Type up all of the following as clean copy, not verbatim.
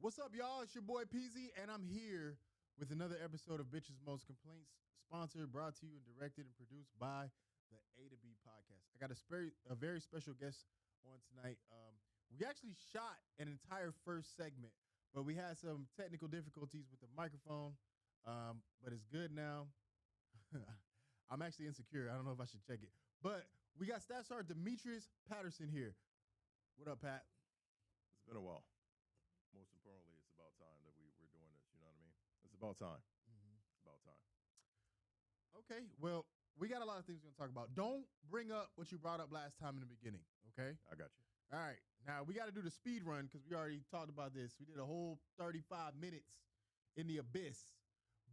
What's up, y'all? It's your boy Peasy, and I'm here with another episode of Bitches Most Complaints, sponsored, brought to you, and directed and produced by the A to B podcast. I got a very special guest on tonight. We actually shot an entire first segment, but we had some technical difficulties with the microphone, but it's good now. I'm actually insecure. I don't know if I should check it, but we got Staff Sergeant Meritorious Patterson here. What up, Pat? It's been a while. Most importantly, it's about time that we're doing this. You know what I mean? It's about time. Mm-hmm. It's about time. Okay, well, we got a lot of things we're going to talk about. Don't bring up what you brought up last time in the beginning, okay? I got you. All right, now we got to do the speed run because we already talked about this. We did a whole 35 minutes in the abyss,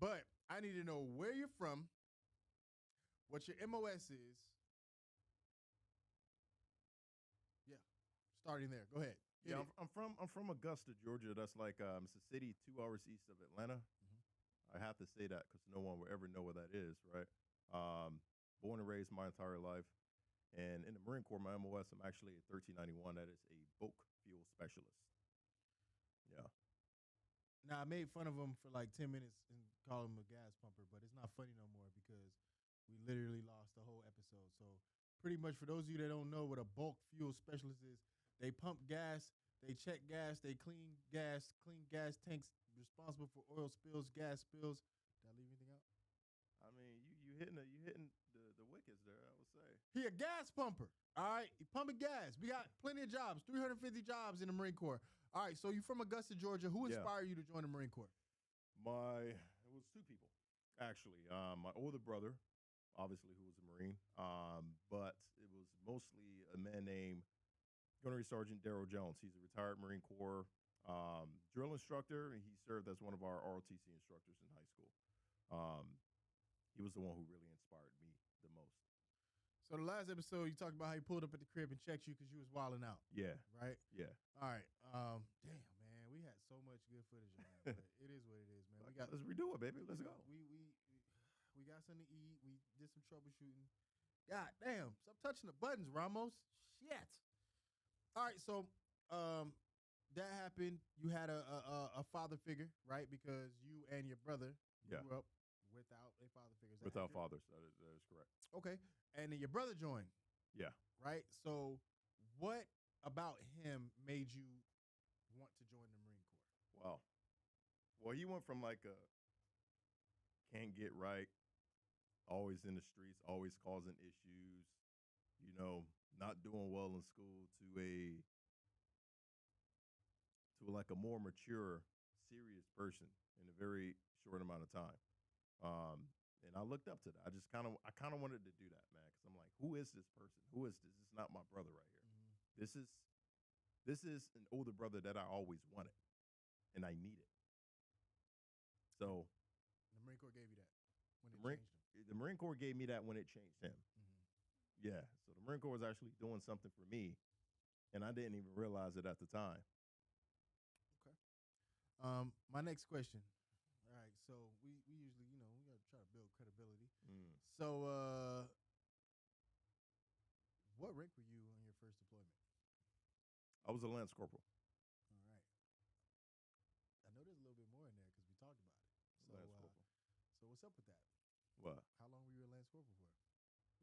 but I need to know where you're from, what your MOS is. Yeah, starting there. Go ahead. Yeah, I'm from Augusta, Georgia. That's like it's a city 2 hours east of Atlanta. Mm-hmm. I have to say that because no one will ever know where that is, right? Born and raised my entire life. And in the Marine Corps, my MOS, I'm actually a 1391. That is a bulk fuel specialist. Yeah. Now, I made fun of him for like 10 minutes and called him a gas pumper, but it's not funny no more because we literally lost the whole episode. So pretty much for those of you that don't know what a bulk fuel specialist is, they pump gas, they check gas, they clean gas tanks, responsible for oil spills, gas spills. Did I leave anything out? I mean, you hitting the wickets there, I would say. He a gas pumper. All right, he pumping gas. We got plenty of jobs, 350 jobs in the Marine Corps. All right, so you from Augusta, Georgia. Who inspired you to join the Marine Corps? It was two people, actually. My older brother, obviously, who was a Marine, but it was mostly a man named Gunnery Sergeant Daryl Jones. He's a retired Marine Corps drill instructor, and he served as one of our ROTC instructors in high school. He was the one who really inspired me the most. So the last episode, you talked about how he pulled up at the crib and checked you because you was wilding out. Yeah. Right? Yeah. All right. Damn, man. We had so much good footage on that, but it is what it is, man. Let's redo it, baby. Let's go. We got something to eat. We did some troubleshooting. God damn. Stop touching the buttons, Ramos. Shit. All right, so that happened. You had a father figure, right? Because you and your brother grew up without a father figure. Without fathers, that is correct. Okay, and then your brother joined. Yeah. Right? So what about him made you want to join the Marine Corps? Wow. Well, he went from like a can't get right, always in the streets, always causing issues, not doing well in school to like a more mature, serious person in a very short amount of time. And I looked up to that. I kind of wanted to do that, man, because I'm like, who is this person? Who is this? This is not my brother right here. Mm-hmm. This is an older brother that I always wanted, and I needed. So the Marine Corps gave you that when it changed him. The Marine Corps gave me that when it changed him. Mm-hmm. Yeah. So the Marine Corps was actually doing something for me, and I didn't even realize it at the time. Okay. My next question. All right. So we usually, we got to try to build credibility. So what rank were you on your first deployment? I was a Lance Corporal. All right. I know there's a little bit more in there because we talked about it. So, Lance Corporal. So what's up with that? What? How long were you a Lance Corporal for?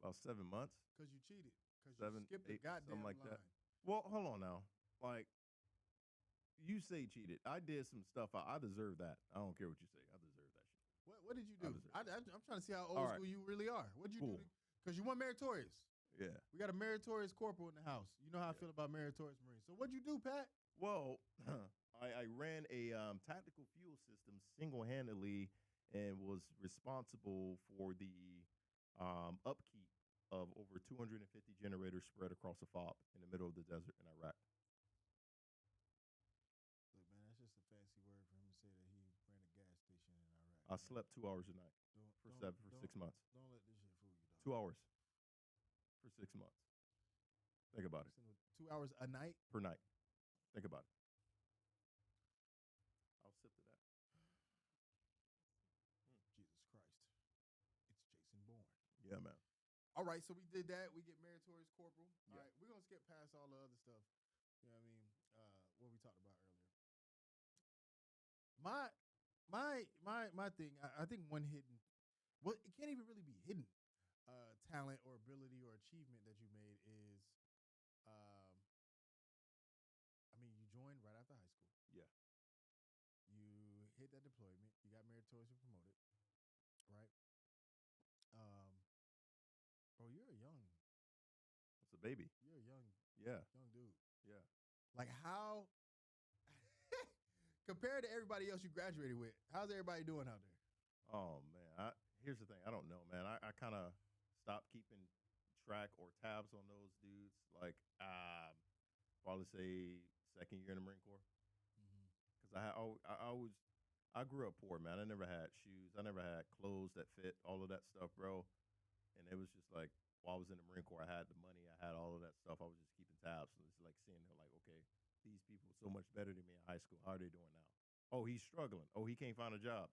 About 7 months. Because you cheated. Because you 7, skipped 8, the goddamn something like line. that. Well, hold on now. Like, you say cheated. I did some stuff. I deserve that. I don't care what you say. I deserve that shit. What did you do? I'm trying to see how old school you really are. What did you do? Because you won Meritorious. Yeah. We got a Meritorious Corporal in the house. You know how I feel about Meritorious Marines. So what'd you do, Pat? Well, I ran a tactical fuel system single-handedly and was responsible for the upkeep of over 250 generators spread across a FOB in the middle of the desert in Iraq. Look, man, that's just a fancy word for him to say that he ran a gas station in Iraq. I slept 2 hours a night for 6 months. Don't let this shit fool you, dog. 2 hours for 6 months. Think about it. 2 hours a night? Per night. Think about it. I'll sip to that. Jesus Christ. It's Jason Bourne. Yeah, man. All right, so we did that. We get Meritorious Corporal. Yeah. All right, we're going to skip past all the other stuff. You know what I mean? What we talked about earlier. My thing. I think one hidden. Well, it can't even really be hidden. Talent or ability or achievement that you made is, um, I mean, you joined right after high school. Yeah. You hit that deployment. You got meritoriously promoted, right? Um, bro, you're a young. It's a baby. You're a young Yeah. dude. Yeah. Like how compared to everybody else you graduated with, how's everybody doing out there? Oh man. Here's the thing. I don't know, man. I kind of stopped keeping track or tabs on those dudes. Like, probably say second year in the Marine Corps. Mm-hmm. Because I grew up poor, man. I never had shoes. I never had clothes that fit, all of that stuff, bro. And it was just like, while I was in the Marine Corps, I had the money, I had all of that stuff. I was just keeping tabs. So it's like seeing they're like, okay, these people are so much better than me in high school. How are they doing now? Oh, he's struggling. Oh, he can't find a job.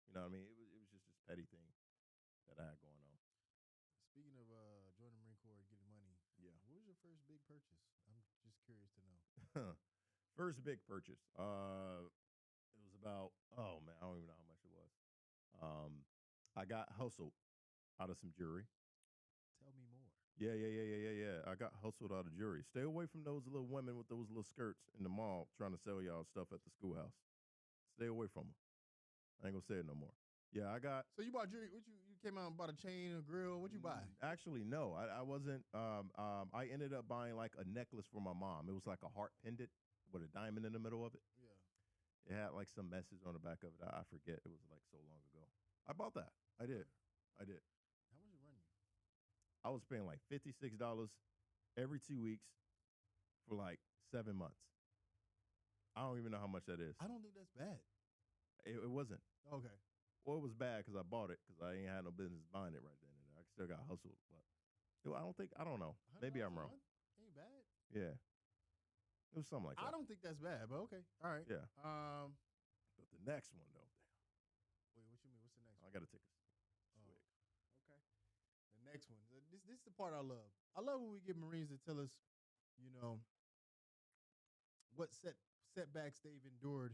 You know what I mean? It was just this petty thing that I had going on. Speaking of joining the Marine Corps and getting money, Yeah. what was your first big purchase? I'm just curious to know. First big purchase. It was about, oh man, I don't even know how much it was. I got hustled out of some jewelry. Tell me more. Yeah. I got hustled out of jewelry. Stay away from those little women with those little skirts in the mall trying to sell y'all stuff at the schoolhouse. Stay away from them. I ain't gonna say it no more. Yeah, I got. So you bought jewelry? What you came out and bought a chain, a grill? What you buy? Actually, no. I wasn't. I ended up buying like a necklace for my mom. It was like a heart pendant with a diamond in the middle of it. Yeah. It had like some message on the back of it. I forget. It was like so long ago. I bought that. I did. How much it run you? I was paying like $56 every 2 weeks for like 7 months. I don't even know how much that is. I don't think that's bad. It wasn't. Okay. Well, it was bad because I bought it because I ain't had no business buying it right then and there. I still got hustled, but I don't know. Maybe I'm wrong. Ain't bad. Yeah. It was something like that. I don't think that's bad, but okay. All right. Yeah. But the next one, though. Wait, what you mean? What's the next one? I got to take a swig. Okay. The next one. This is the part I love. I love when we get Marines to tell us, you know, what setbacks they've endured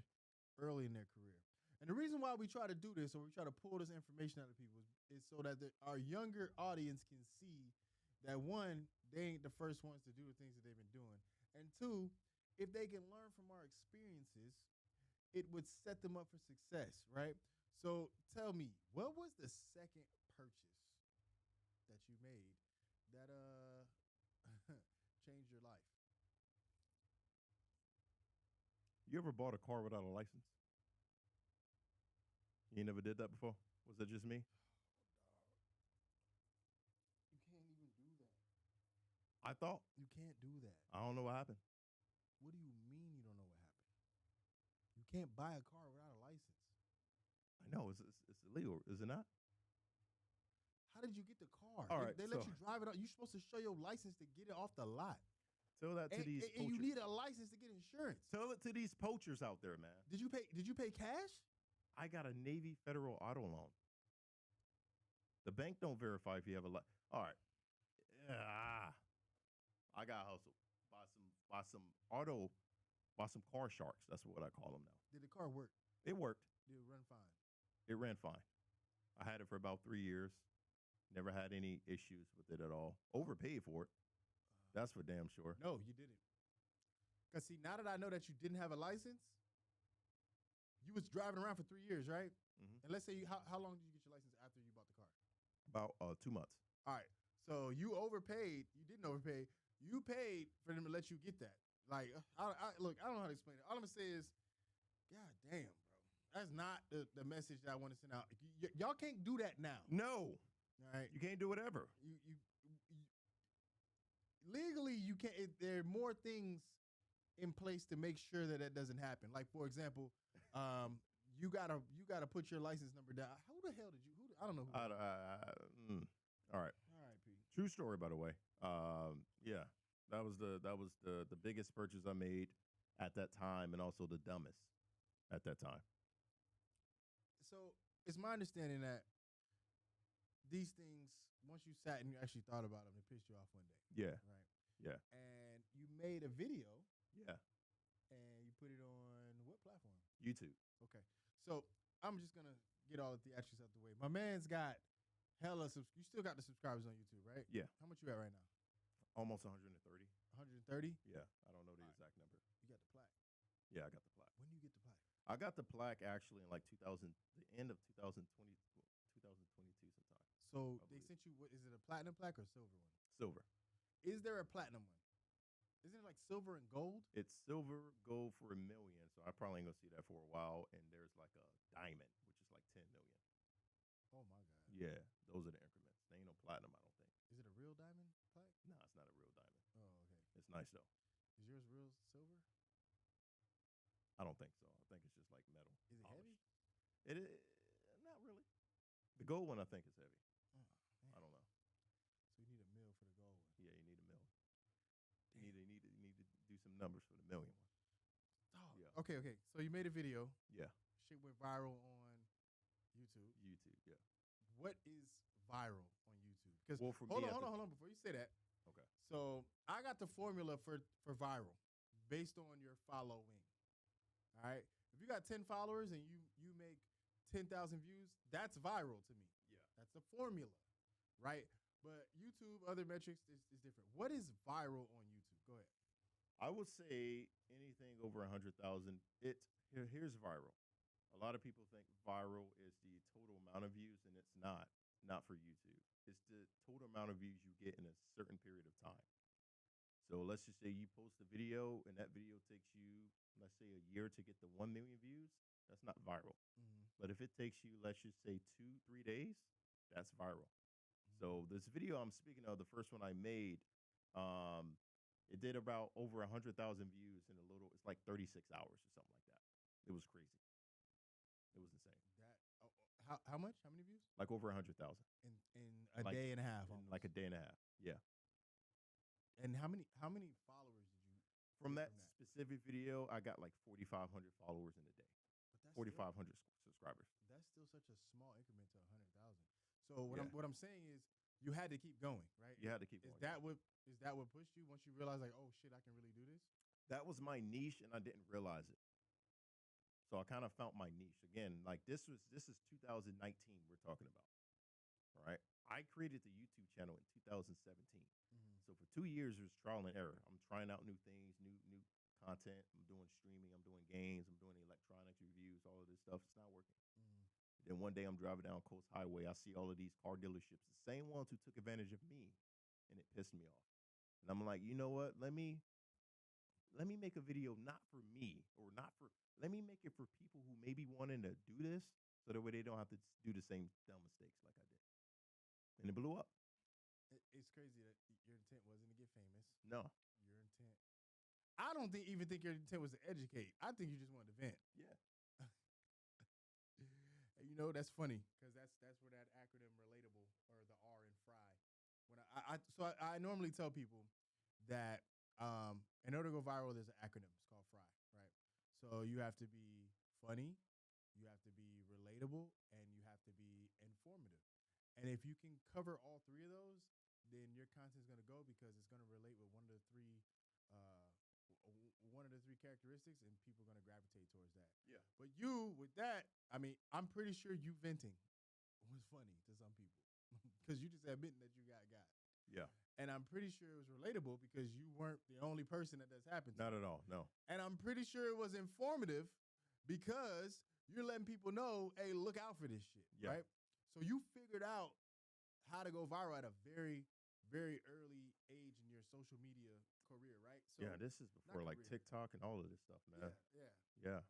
early in their career. And the reason why we try to do this, or we try to pull this information out of people, is so that our younger audience can see that, one, they ain't the first ones to do the things that they've been doing. And two, if they can learn from our experiences, it would set them up for success, right? So tell me, what was the second purchase that you made that changed your life? You ever bought a car without a license? You never did that before? Was that just me? You can't even do that. I thought. You can't do that. I don't know what happened. What do you mean you don't know what happened? You can't buy a car without a license. I know. It's illegal, is it not? How did you get the car? All right, They let you drive it out. You're supposed to show your license to get it off the lot. Tell that to these poachers. And you need a license to get insurance. Tell it to these poachers out there, man. Did you pay cash? I got a Navy Federal auto loan. The bank don't verify if you have a license. All right. I got hustled. Buy some car sharks. That's what I call them now. Did the car work? It worked. Did it run fine? It ran fine. I had it for about 3 years. Never had any issues with it at all. Overpaid for it. That's for damn sure. No, you didn't. Because, see, now that I know that you didn't have a license, you was driving around for 3 years, right? Mm-hmm. And let's say, how long did you get your license after you bought the car? About 2 months. All right. So you overpaid. You didn't overpay. You paid for them to let you get that. Like, look, I don't know how to explain it. All I'm going to say is, God damn, bro. That's not the message that I want to send out. Y'all can't do that now. No. All right. You can't do whatever. Legally, you can't. There are more things in place to make sure that doesn't happen. Like, for example, you gotta put your license number down. Who the hell did you? I don't know. All right, P. True story, by the way. Yeah, that was the biggest purchase I made at that time, and also the dumbest at that time. So it's my understanding that these things, once you sat and you actually thought about them, they pissed you off one day. Yeah. Right. Yeah. And you made a video. Yeah. And you put it on what platform? YouTube. Okay. So I'm just gonna get all the theatrics out the way. My man's got hella you still got the subscribers on YouTube, right? Yeah. How much you at right now? Almost 130. 130? Yeah, I don't know the exact number. You got the plaque. Yeah, I got the plaque. When do you get the plaque? I got the plaque actually in like 2000, the end of 2020, 2022 sometime. So they sent you, what is it, a platinum plaque or a silver one? Silver. Is there a platinum one? Isn't it like silver and gold? It's silver, gold for $1 million. So I probably ain't gonna see that for a while. And there's like a diamond, which is like 10 million. Oh my God. Yeah, those are the increments. They ain't no platinum, I don't think. Is it a real diamond plaque? Nah, it's not a real diamond. Oh, okay. It's nice though. Is yours real silver? I don't think so. I think it's just like metal. Is it heavy? It is not really. The gold one I think is heavy. Oh, I don't know. So you need a mill for the gold one. Yeah, you need $1 million. You need to do some numbers for the $1 million one. Dog. Yeah. Okay. So you made a video. Yeah. Shit went viral on YouTube. YouTube, yeah. What is viral on YouTube? Because Well, for hold me, on. Before you say that, Okay. so I got the formula for viral based on your following. All right. If you got 10 followers and you make 10,000 views, that's viral to me. Yeah. That's the formula, right? But YouTube, other metrics is different. What is viral on YouTube? Go ahead. I would say anything over 100,000. Here's viral. A lot of people think viral is the total amount of views, and it's not. Not for YouTube. It's the total amount of views you get in a certain period of time. So let's just say you post a video, and that video takes you, let's say, a year to get the 1 million views. That's not viral. Mm-hmm. But if it takes you, let's just say 2-3 days, that's viral. Mm-hmm. So this video I'm speaking of, the first one I made, it did about over 100,000 views in it's like 36 hours or something like that. It was crazy. It was insane. How much? How many views? Like over 100,000. In a day and a half. In like a day and a half. Yeah. And how many followers did you From that specific video, I got like 4,500 followers in a day. But 4,500 subscribers. That's still such a small increment to 100,000. So what I'm saying is you had to keep going, right? You had to keep going. Is that what pushed you once you realized like, oh shit, I can really do this? That was my niche, and I didn't realize it. So I kind of found my niche again. Like this is 2019 we're talking about, right? I created the YouTube channel in 2017. Mm-hmm. So for 2 years it was trial and error. I'm trying out new things, new content. I'm doing streaming. I'm doing games. I'm doing electronics reviews. All of this stuff. It's not working. Mm-hmm. Then one day I'm driving down Coast Highway. I see all of these car dealerships, the same ones who took advantage of me, and it pissed me off. And I'm like, you know what? Let me make a video not for me or not for. Let me make it for people who may be wanting to do this, so that way they don't have to do the same dumb mistakes like I did. And it blew up. It's crazy that your intent wasn't to get famous. No. Your intent. I don't even think your intent was to educate. I think you just wanted to vent. Yeah. You know, that's funny because that's where that acronym relatable or the R in fry. When I normally tell people that in order to go viral, there's an acronym. It's called FRY, right? So you have to be funny, you have to be relatable, and you have to be informative. And if you can cover all three of those, then your content is going to go because it's going to relate with one of the three characteristics, and people are going to gravitate towards that. Yeah. But you, with that, I mean, I'm pretty sure you venting was funny to some people because you just admitting that you got. Yeah. And I'm pretty sure it was relatable because you weren't the only person that's happened to. Not at all, no. And I'm pretty sure it was informative because you're letting people know, hey, look out for this shit, right? So you figured out how to go viral at a very, very early age in your social media career, right? So yeah, this is before like TikTok and all of this stuff, man. Yeah.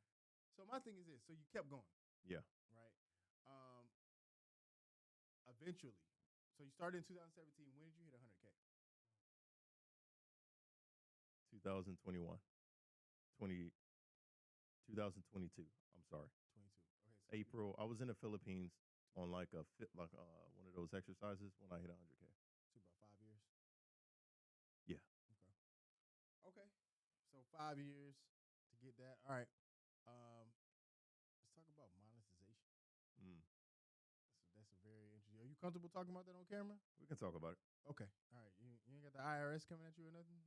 So my thing is this. So you kept going. Yeah. Right? Eventually. So you started in 2017. When did you hit 100K? 2022. I'm sorry. 22. Okay. So April. I was in the Philippines on like one of those exercises when I hit 100K. So about 5 years. Yeah. Okay. So 5 years to get that. All right. Let's talk about monetization. That's a very interesting. Are you comfortable talking about that on camera? We can talk about it. Okay. All right. You ain't got the IRS coming at you or nothing?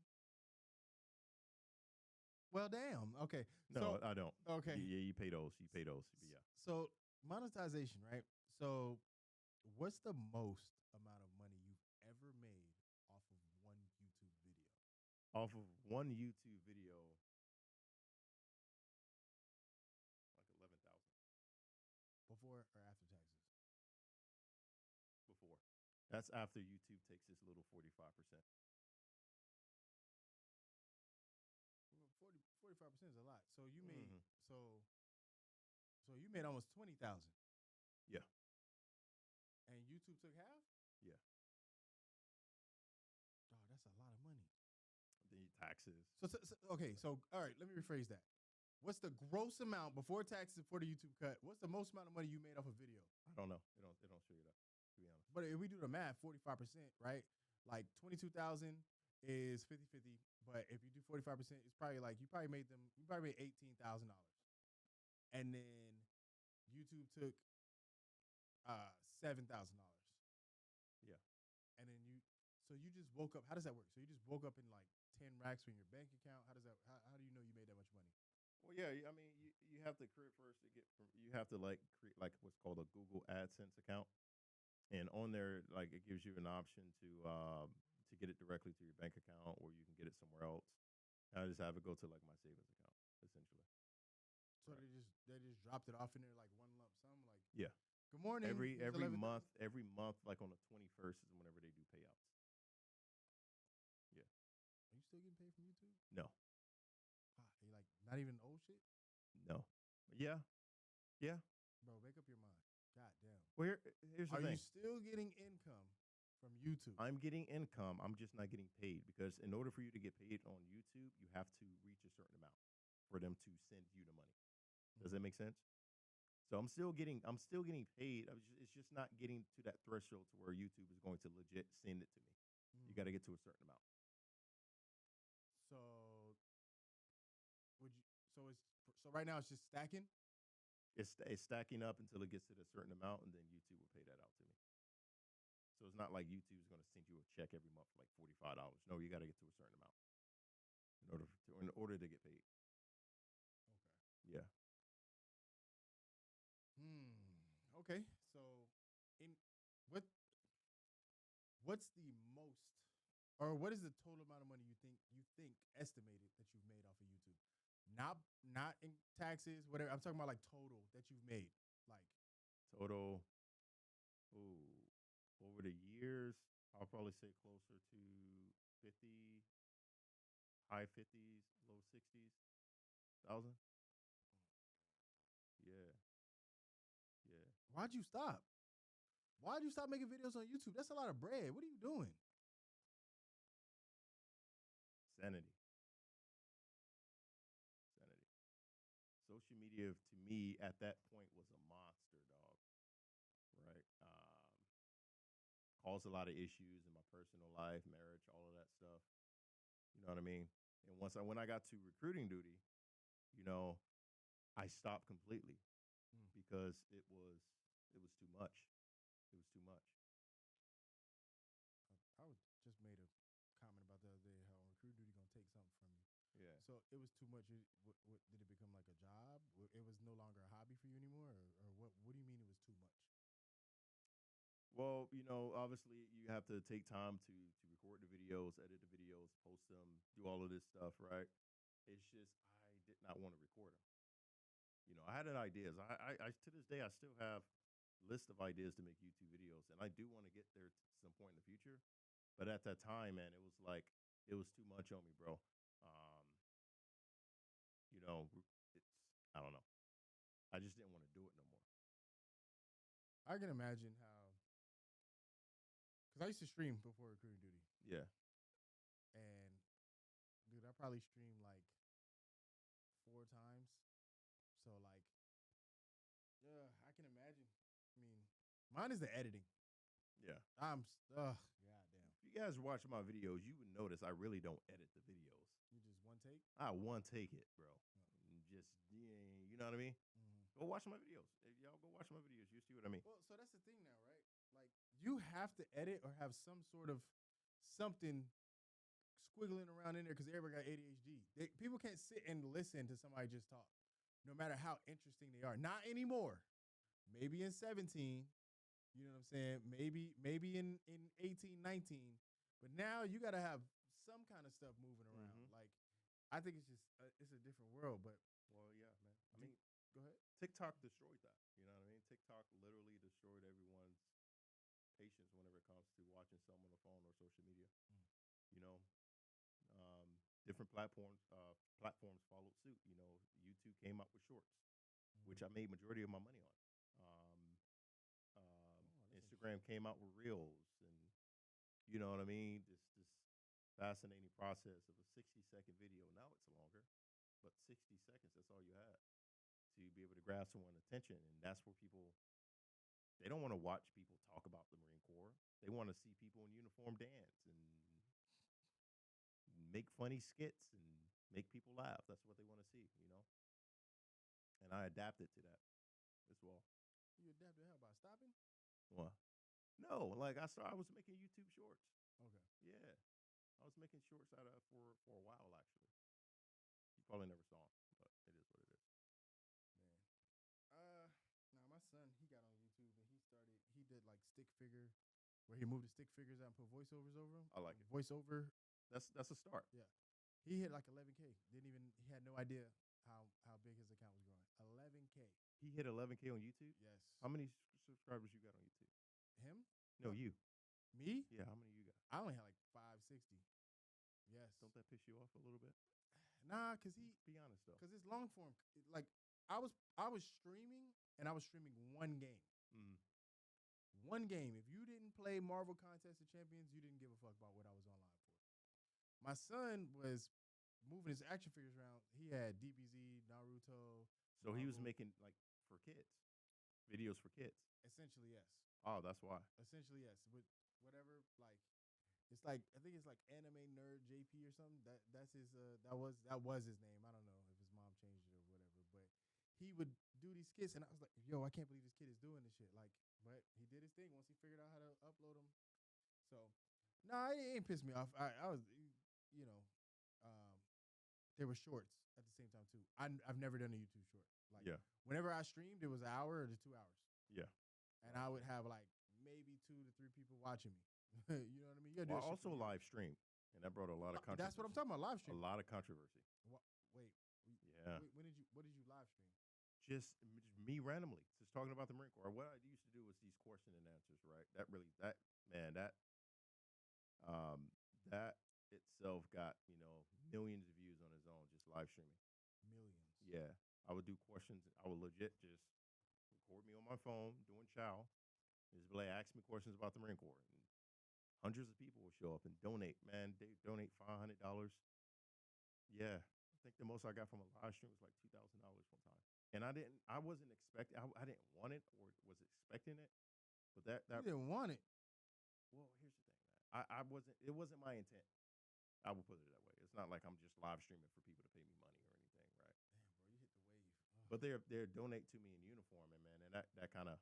Well, damn. Okay. No, So I don't. okay. Yeah, you pay those. You pay those. Yeah. So monetization, right? So what's the most amount of money you've ever made off of one YouTube video? Off of one YouTube video, like 11,000 Before or after taxes? before. That's after YouTube takes its little 45%. Well, 45% is a lot. So you made Hmm. so you made almost 20,000, Yeah. and YouTube took half. Yeah. Dog, that's a lot of money. The taxes. So okay. So all right, let me rephrase that. What's the gross amount before taxes before the YouTube cut? What's the most amount of money you made off a video? I don't know. They don't show you that, to be honest. But if we do the math, 45%, right? Like 22,000 is 50-50. But if you do 45%, it's probably like you probably made $18,000. And then YouTube took $7,000. Yeah. And then you just woke up. How does that work? So you just woke up in like 10 racks from your bank account. How do you know you made that much money? Well, yeah. I mean, you have to create first to get from. You have to like create like what's called a Google AdSense account, and on there, like it gives you an option to get it directly to your bank account, or you can get it somewhere else. I just have it go to like my savings account, essentially. So Right. they just dropped it off in there like one lump sum, like Yeah. good morning. Every here's every 11,000. month, like on the 21st is whenever they do payouts. Yeah. Are you still getting paid from YouTube? No. You like not even old shit, No. Yeah. Yeah. bro. Make up your mind. God damn. Well, here's the Are you thing. still getting income from YouTube? I'm getting income. I'm just not getting paid because in order for you to get paid on YouTube, you have to reach a certain amount for them to send you the money. Does that make sense? So I'm still getting paid. It's just not getting to that threshold to where YouTube is going to legit send it to me. You got to get to a certain amount. So would you? So right now it's just stacking. It's stacking up until it gets to a certain amount, and then YouTube will pay that out to me. So it's not like YouTube is going to send you a check every month for like $45. No, you got to get to a certain amount in order to get paid. Okay. Yeah. Okay. So in what what's the most or what is the total amount of money you think estimated that you've made off of YouTube? Not in taxes, whatever. I'm talking about like total that you've made. Like Total, ooh, over the years, I'll probably say closer to 50, high 50s, low 60s thousand. Yeah. Yeah. why'd you stop? Why'd you stop making videos on YouTube? That's a lot of bread. What are you doing? Sanity. Sanity. Social media to me at that point was a monster, dog. Right. Caused a lot of issues in my personal life, marriage, all of that stuff. You know what I mean? And when I got to recruiting duty, you know, I stopped completely because it was too much. It was too much. I just made a comment about the other day how recruit duty gonna take something from you. Yeah. So it was too much. Did it become like a job? It was no longer a hobby for you anymore, or what? What do you mean it was too much? Well, you know, obviously you have to take time to record the videos, edit the videos, post them, do all of this stuff, right? It's just I did not want to record them. You know, I had ideas. I to this day I still have list of ideas to make YouTube videos, and I do want to get there to some point in the future. But at that time, man, it was like it was too much on me, bro. Um, you know, it's I don't know. I just didn't want to do it no more. I can imagine how, because I used to stream before recruiting duty, Yeah. and dude, I probably streamed like 4 times. So like, yeah, I can imagine. I mean, mine is the editing. Yeah. Goddamn. If you guys watch my videos, you would notice I really don't edit the videos. You just one take. I one take it, bro. And just yeah, you know what I mean? Go watch my videos. If y'all go watch my videos, you see what I mean. Well, so that's the thing now, right? Like you have to edit or have some sort of something squiggling around in there because everybody got ADHD. People can't sit and listen to somebody just talk, no matter how interesting they are. Not anymore. Maybe in 17, you know what I'm saying? Maybe in 18, 19. But now you got to have some kind of stuff moving around. Like, I think it's just it's a different world. But well, yeah, man. I mean, go ahead. TikTok destroyed that. You know what I mean? TikTok literally destroyed everyone's patience whenever it comes to watching something on the phone or social media. You know, different platforms followed suit. You know, YouTube came out with shorts, which I made majority of my money on. Instagram came out with reels, and you know what I mean. This fascinating process of a 60-second video. Now it's longer, but 60 seconds. That's all you had to be able to grab someone's attention, and that's where people. They don't want to watch people talk about the Marine Corps. They want to see people in uniform dance and make funny skits and make people laugh. That's what they want to see, you know. And I adapted to that as well. You adapted how by stopping? What? No, like I was making YouTube shorts. Okay. Yeah, I was making shorts out of for a while actually. You probably never saw them, but it is what it is. Man, now my son, he got on YouTube and he did like stick figure, where he moved the stick figures out and put voiceovers over them. I like it. Voiceover. That's a start. Yeah. He hit like 11K. He had no idea how big his account was growing. 11K. He hit 11K on YouTube? Yes. How many subscribers you got on YouTube? Him? No, you. Me? Yeah, how many you got? I only had like 560. Yes. Don't that piss you off a little bit? Nah, cause be honest though. Cause it's long form. Like I was streaming and I was streaming one game. One game. If you didn't play Marvel Contest of Champions, you didn't give a fuck about what I was online for. My son was moving his action figures around. He had DBZ, Naruto. So Marvel. He was making like for kids, videos for kids. Essentially, yes. Oh, that's why. Essentially, yes. With whatever, like, it's like I think it's like Anime Nerd JP or something. That's his. That was his name. I don't know if his mom changed it or whatever, but he would do these skits, and I was like, yo, I can't believe this kid is doing this shit. Like, but he did his thing once he figured out how to upload them. So, nah, it ain't pissed me off. I was, you know, they were shorts at the same time too. I've never done a YouTube short. Like, yeah. Whenever I streamed, it was an hour to 2 hours. Yeah. And I would have like maybe 2 to 3 people watching me. You know what I mean? Well, I also live stream, and that brought a lot of controversy. That's what I'm talking about. Live stream. A lot of controversy. Wait. Yeah. What did you live stream? Just me randomly, just talking about the Marine Corps. What I used to do was these question and answers, right? That itself got millions of views on its own, just live streaming. Millions. Yeah, I would do questions. I would legit just record me on my phone doing chow. Just be like, ask me questions about the Marine Corps. And hundreds of people will show up and donate. Man, they donate $500. Yeah, I think the most I got from a live stream was like $2,000 one time. And I wasn't expecting. I didn't want it or was expecting it. But that you didn't want it. Well, here's the thing, man. I wasn't. It wasn't my intent. I will put it that way. It's not like I'm just live streaming for people to pay me money or anything, right? Damn, bro, you hit the wave. But they're donate to me in uniform, and that kind of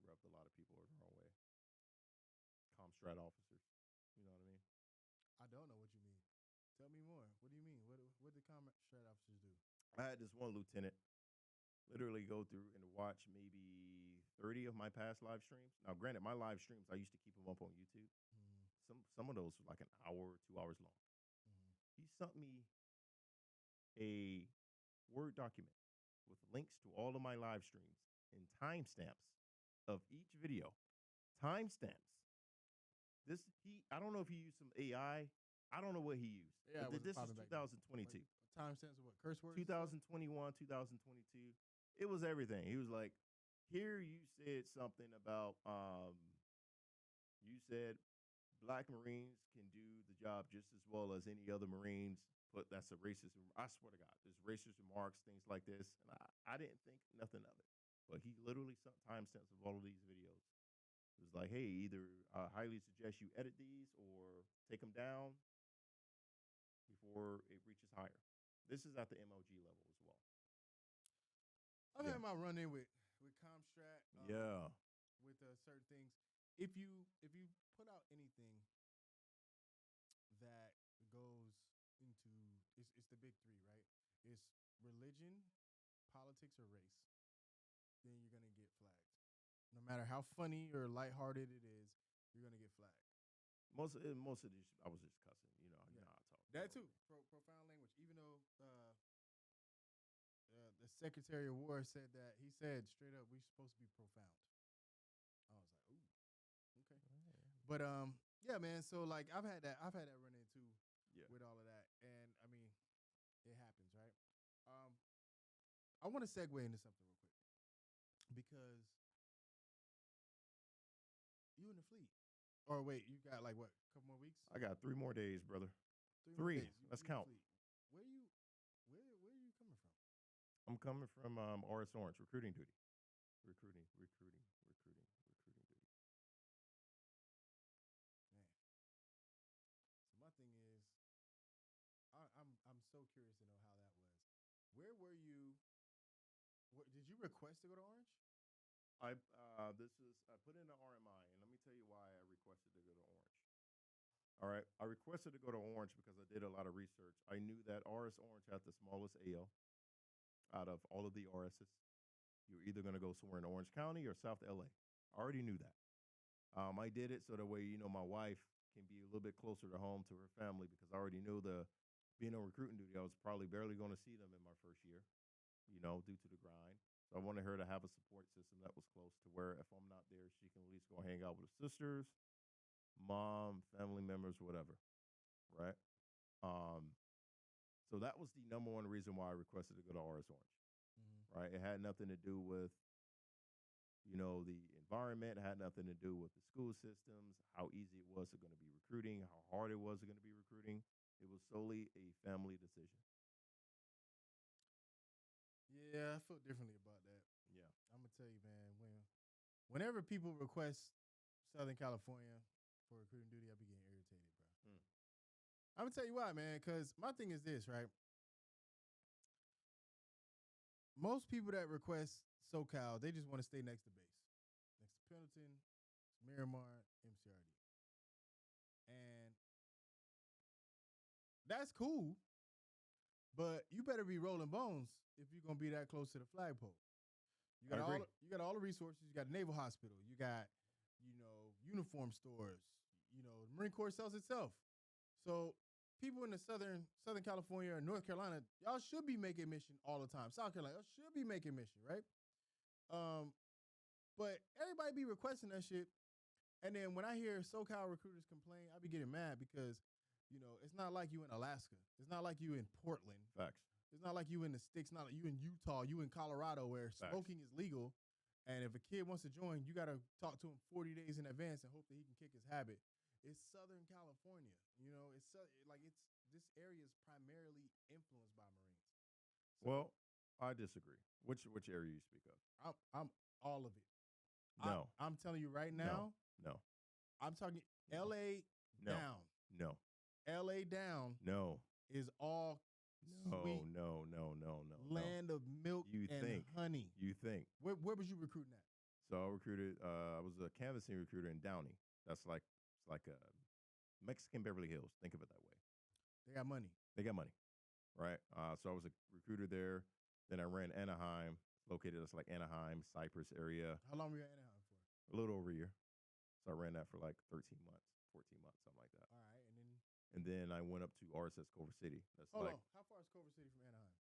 rubbed a lot of people the wrong way. Comstrat officers, you know what I mean? I don't know what you mean. Tell me more. What do you mean? What did comstrat officers do? I had this one lieutenant literally go through and watch maybe 30 of my past live streams. Now, granted, my live streams, I used to keep them up on YouTube. Some of those were like an hour, 2 hours long. He sent me a Word document with links to all of my live streams and timestamps of each video. Timestamps. I don't know if he used some AI. I don't know what he used. Yeah, but this is 2022. Timestamps of what? Curse words? 2021, 2022. It was everything. He was like, here you said something about, you said Black Marines can do the job just as well as any other Marines, but that's a racist. I swear to God, there's racist remarks, things like this. And I didn't think nothing of it. But he literally sent timestamps of all of these videos. It was like, hey, either I highly suggest you edit these or take them down before it reaches higher. This is at the MLG level as well. I've had my run in with Comstrat. With certain things. If you put out anything that it's religion, politics, or race, then you're gonna get flagged. No matter how funny or lighthearted it is, you're gonna get flagged. Most of these, I was just cussing. You know how I talk. That too, profound language. Even though the Secretary of War said that, he said straight up, we're supposed to be profound. I was like, ooh, okay. But yeah, man. So like, I've had that run into with all of that, and I mean, it happens, right? I want to segue into something real quick because you in the fleet. Or wait, you got like what? A couple more weeks? I got 3 more days, brother. More 3. days. Let's count. Where are you coming from? I'm coming from RS Orange, recruiting duty. Recruiting duty. Man. So my thing is, I'm so curious to know how that was. Where were you? Did you request to go to Orange? I put in an RMI, and let me tell you why I requested to go to Orange. All right, I requested to go to Orange because I did a lot of research. I knew that RS Orange had the smallest AO out of all of the RSs. You're either going to go somewhere in Orange County or South LA. I already knew that. I did it so that way, my wife can be a little bit closer to home to her family, because I already knew being on recruiting duty, I was probably barely going to see them in my first year, due to the grind. So I wanted her to have a support system that was close to where if I'm not there, she can at least go hang out with her sisters, mom, family members, whatever, right? So that was the number one reason why I requested to go to RS Orange, right? It had nothing to do with, the environment. It had nothing to do with the school systems, how easy it was going to be recruiting, how hard it was going to be recruiting. It was solely a family decision. Yeah, I feel differently about that. Yeah. I'm gonna tell you, man, whenever people request Southern California for recruiting duty, I be getting irritated, bro. I'm gonna tell you why, man, because my thing is this, right? Most people that request SoCal, they just want to stay next to base. Next to Pendleton, Miramar, MCRD. And that's cool, but you better be rolling bones if you're gonna be that close to the flagpole. You got all the resources. You got Naval Hospital. You got, uniform stores. The Marine Corps sells itself. So people in the Southern California or North Carolina, y'all should be making mission all the time. South Carolina, y'all should be making mission, right? But everybody be requesting that shit. And then when I hear SoCal recruiters complain, I be getting mad because, it's not like you in Alaska. It's not like you in Portland. Facts. It's not like you in the sticks. Not like you in Utah. You in Colorado, where smoking is legal. And if a kid wants to join, you got to talk to him 40 days in advance and hope that he can kick his habit. It's Southern California. This area is primarily influenced by Marines. So, well, I disagree. Which area you speak of? I'm all of it. No. I'm telling you right now. No. I'm talking LA down. No. LA down. No. Is all sweet. No. Land of milk and honey. You think. Where was you recruiting at? So I recruited, I was a canvassing recruiter in Downey. That's like a Mexican Beverly Hills. Think of it that way. They got money. Right? So I was a recruiter there. Then I ran Anaheim, located that's like Anaheim, Cypress area. How long were you at Anaheim for? A little over a year. So I ran that for like 13 months, 14 months, something like that. All right, and then I went up to RSS Culver City. That's Hold on. How far is Culver City from Anaheim?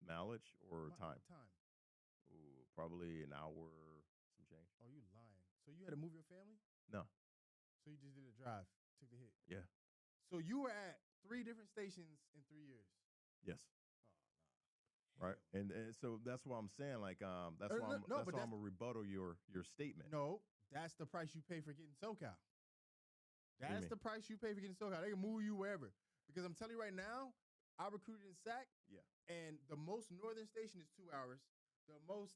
Mileage or time? Time. Ooh, probably an hour, some change. Oh, you lying. So you had to move your family? No. So you just did a drive, took the hit? Yeah. So you were at 3 different stations in 3 years? Yes. Oh, nah. Right. And so that's what I'm saying. Like, that's why I'm going to rebuttal your statement. No, that's the price you pay for getting SoCal. That's the price you pay for getting SoCal. They can move you wherever. Because I'm telling you right now, I recruited in SAC. Yeah. And the most northern station is 2 hours. The most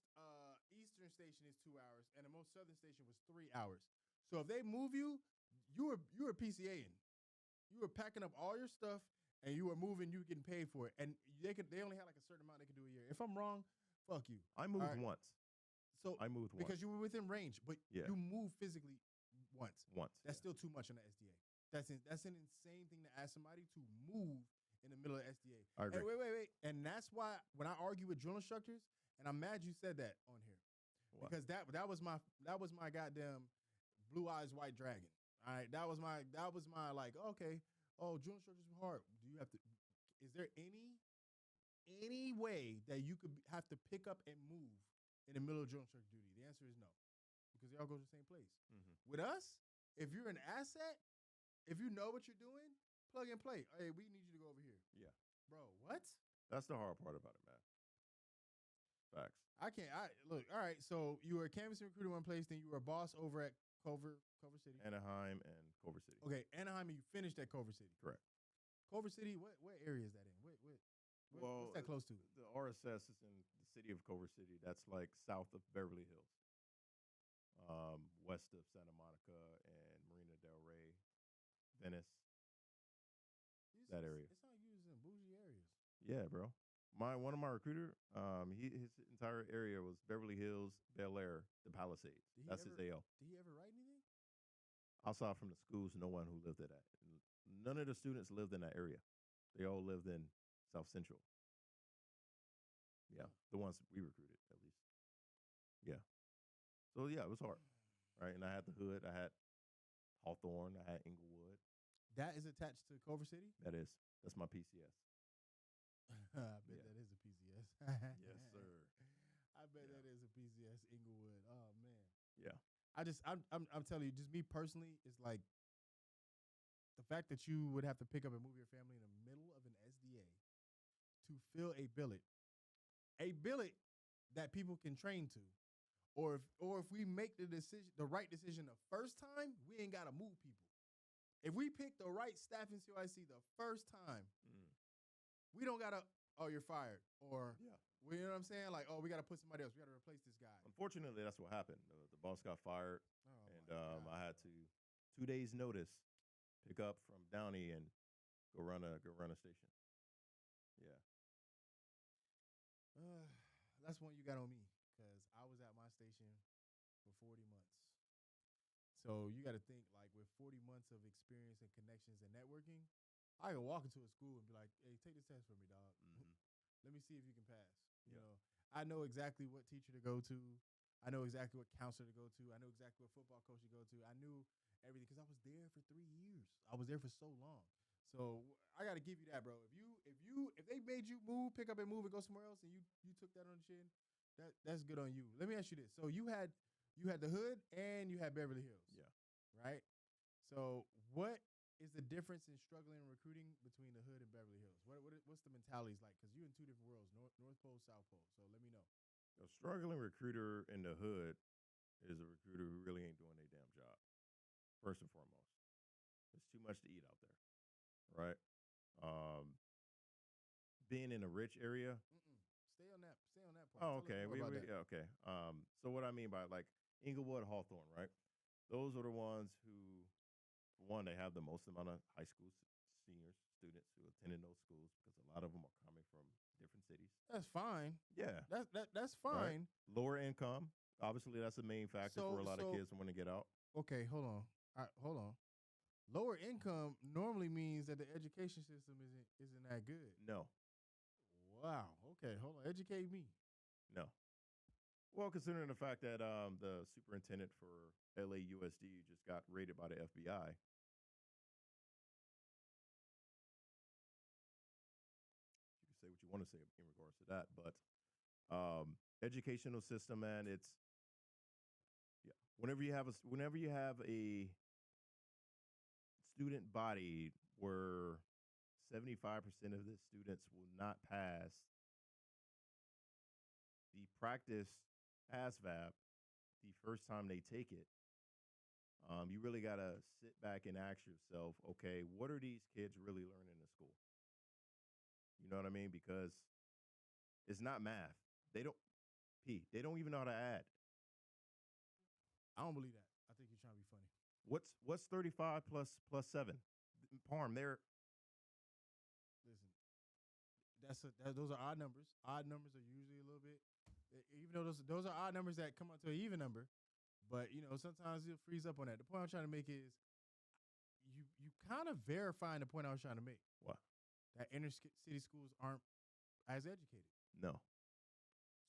eastern station is 2 hours. And the most southern station was 3 hours. So if they move you, you were PCAing. You were packing up all your stuff and you were moving, you were getting paid for it. And they only had like a certain amount they could do a year. If I'm wrong, fuck you. I moved once. So I moved once. Because you were within range, but you moved physically once. That's still too much on the SDA. That's an insane thing to ask somebody to move in the middle of SDA. I agree. Hey, wait. And that's why when I argue with drill instructors, and I'm mad you said that on here. What? Because that was my goddamn blue eyes white dragon. All right. That was my like, okay, drill instructors are hard. Do you have to is there any way that you could have to pick up and move in the middle of drill instructor duty? The answer is no. Because they all go to the same place. Mm-hmm. With us, if you're an asset, if you know what you're doing, plug and play. Hey, we need you to go over here. Yeah. Bro, what? That's the hard part about it, man. Facts. Look, all right, so you were a canvas recruiter in one place, then you were a boss over at Culver City. Anaheim and Culver City. Okay, Anaheim, and you finished at Culver City. Correct. Culver City, what area is that in? What's that close to? The RSS is in the city of Culver City. That's like south of Beverly Hills, west of Santa Monica and Marina Del Rey, Venice. That area. It's not used in bougie areas. Yeah, bro. One of my recruiter, his entire area was Beverly Hills, Bel Air, the Palisades. That's his AL. Did he ever write anything? Outside from the schools, no one who lived in that. None of the students lived in that area. They all lived in South Central. Yeah, the ones we recruited, at least. Yeah. So, yeah, it was hard, right? And I had the hood. I had Hawthorne. I had Inglewood. That is attached to Culver City? That is. That's my PCS. I bet that is a PCS. Yes, sir. I bet that is a PCS, Inglewood. Oh, man. Yeah. I'm telling you, just me personally, it's like the fact that you would have to pick up and move your family in the middle of an SDA to fill a billet that people can train to, or if we make the right decision the first time, we ain't gotta move people. If we pick the right staff in COIC the first time, we don't gotta. Oh, you're fired, or Yeah. you know what I'm saying? Like, oh, we gotta put somebody else. We gotta replace this guy. Unfortunately, that's what happened. The boss got fired, Oh, and I had to 2 days notice pick up from Downey and go run a station. Yeah. That's one you got on me because I was at my station for 40 months. So you got to think like with 40 months of experience and connections and networking, I could walk into a school and be like, "Hey, take this test for me, dog. Let me see if you can pass." You know, I know exactly what teacher to go to. I know exactly what counselor to go to. I know exactly what football coach to go to. I knew everything because I was there for 3 years. I was there for so long. So I got to give you that, bro. If they made you move, pick up and move and go somewhere else, and you took that on the chin, that's good on you. Let me ask you this: so you had the hood and you had Beverly Hills, Yeah. right? So what is the difference in struggling and recruiting between the hood and Beverly Hills? What's the mentalities like? Because you're in two different worlds, North Pole, South Pole. So let me know. A struggling recruiter in the hood is a recruiter who really ain't doing their damn job. First and foremost, there's too much to eat out there, right? Being in a rich area. Stay on that part. Oh, okay. Okay. So what I mean by like Inglewood, Hawthorne, right? Those are the ones who, one, they have the most amount of high school seniors, students who attended those schools because a lot of them are coming from different cities. That's fine. Yeah. That's fine. Right? Lower income. Obviously, that's the main factor for a lot of kids who want to get out. Okay, hold on. Hold on. Lower income normally means that the education system isn't that good. No. Wow. Okay, hold on. Educate me. No. Well, considering the fact that the superintendent for LAUSD just got raided by the FBI. You can say what you want to say in regards to that, but educational system, man, it's whenever you have a student body where 75% of the students will not pass the practice ASVAB the first time they take it, you really got to sit back and ask yourself, okay, what are these kids really learning in school? You know what I mean? Because it's not math. They don't even know how to add. I don't believe that. I think you're trying to be funny. What's 35 plus 7? Parm, they're listen. Those are odd numbers. Odd numbers are usually a little bit, even though those are odd numbers that come out to an even number. But you know, sometimes you'll freeze up on that. The point I'm trying to make is, you kind of verifying the point I was trying to make. What? that inner city schools aren't as educated. No.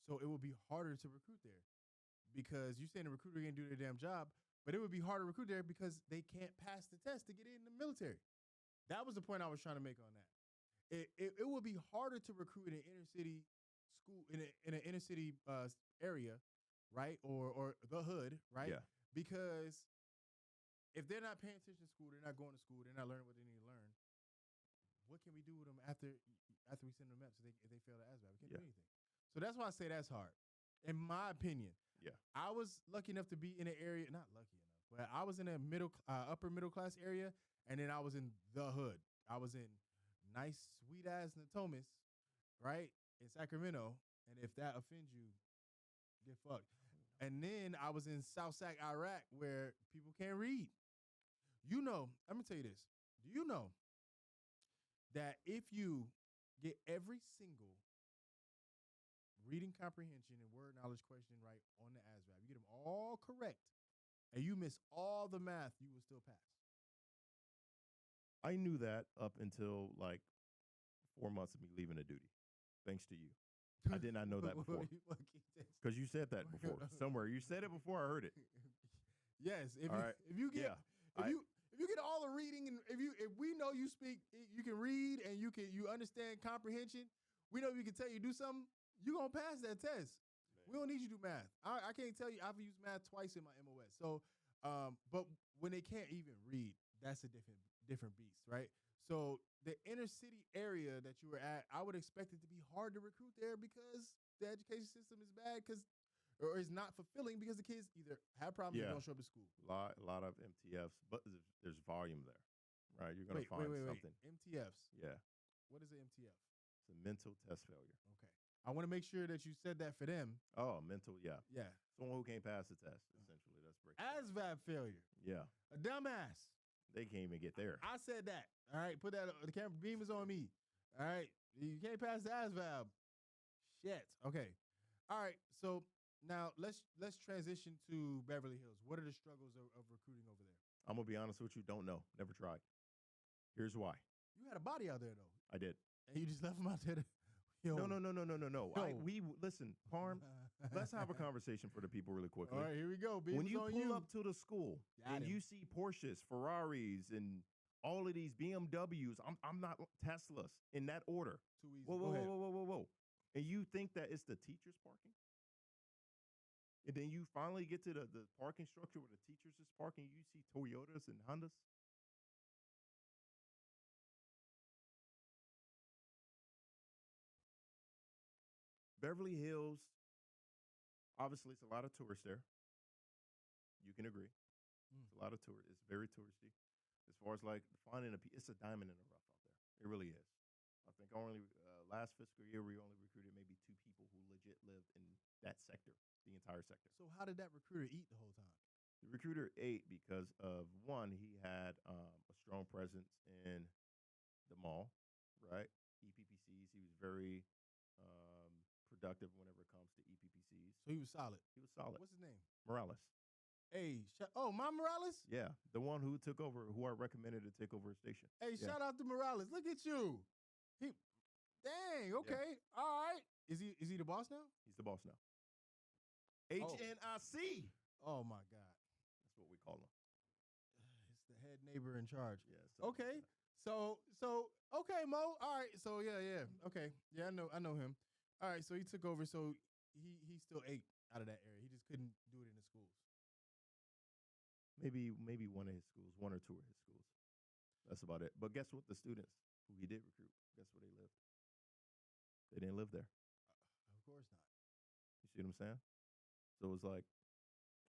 So it would be harder to recruit there because you saying the recruiter can't do their damn job, but it would be harder to recruit there because they can't pass the test to get in the military. That was the point I was trying to make on that. It would be harder to recruit in an inner city school in an inner city area, right, or the hood, right? Yeah. Because if they're not paying attention to school, they're not going to school, they're not learning what they need to learn. What can we do with them after we send them up? So if they fail the ASVAB, we can't do anything. So that's why I say that's hard, in my opinion. Yeah. I was lucky enough to be in an area, not lucky enough, but I was in a upper middle class area, and then I was in the hood. I was in nice, sweet ass Natomas, right, in Sacramento, and if that offends you, get fucked. And then I was in South Sac, Iraq, where people can't read. You know, let me tell you this. Do you know that if you get every single reading comprehension and word knowledge question right on the ASVAB, you get them all correct, and you miss all the math, you will still pass? I knew that up until like 4 months of me leaving the duty, thanks to you. I did not know that before. Because you said that before. Somewhere. You said it before I heard it. Yes. If you get all the reading, and if we know you speak, you can read and you understand comprehension, we know you can tell you do something, you're gonna pass that test. Man. We don't need you to do math. I can't tell you, I've used math twice in my MOS. So but when they can't even read, that's a different beast, right? So the inner city area that you were at, I would expect it to be hard to recruit there because the education system is bad or is not fulfilling because the kids either have problems or don't show up to school. A lot of MTFs, but there's volume there, right? You're going to find something. MTFs. Yeah. What is an MTF? It's a mental test failure. Okay. I want to make sure that you said that for them. Oh, mental, yeah. Yeah. Someone who can't pass the test, essentially. That's breaking. ASVAB failure. Yeah. A dumbass. They can't even get there. I said that. All right, put that. The camera beam is on me. All right, you can't pass the ASVAB. Shit. Okay. All right. So now let's transition to Beverly Hills. What are the struggles of recruiting over there? I'm gonna be honest with you. Don't know. Never tried. Here's why. You had a body out there though. I did. And you just left him out there. No. We listen, Parm. Let's have a conversation for the people really quickly. All right, here we go. When you pull up to the school and you see Porsches, Ferraris, and all of these BMWs, I'm not Teslas in that order. Too easy. Whoa. And you think that it's the teachers parking? And then you finally get to the parking structure where the teachers is parking, you see Toyotas and Hondas. Beverly Hills, obviously, it's a lot of tourists there. You can agree. It's a lot of tourists. It's very touristy. As far as like finding it's a diamond in the rough out there. It really is. I think only last fiscal year we only recruited maybe 2 people who legit lived in that sector, the entire sector. So how did that recruiter eat the whole time? The recruiter ate because of, one, he had a strong presence in the mall, right? EPPCs. He was very productive whenever it comes to EPPCs. So he was solid. He was solid. What's his name? Morales. Hey, my Morales? Yeah, the one who took over, who I recommended to take over his station. Hey, shout out to Morales. Look at you. Dang, okay. Yeah. All right. Is he the boss now? He's the boss now. HNIC. Oh, my God. That's what we call him. It's the head neighbor in charge. Yeah. Okay. So, okay, Mo. All right. So, yeah. Okay. Yeah, I know him. All right. So he took over. So he still ate out of that area. He just couldn't do it in the schools. Maybe one of his schools, 1 or 2 of his schools. That's about it. But guess what? The students who he did recruit, guess where they lived? They didn't live there. Of course not. You see what I'm saying? So it's like,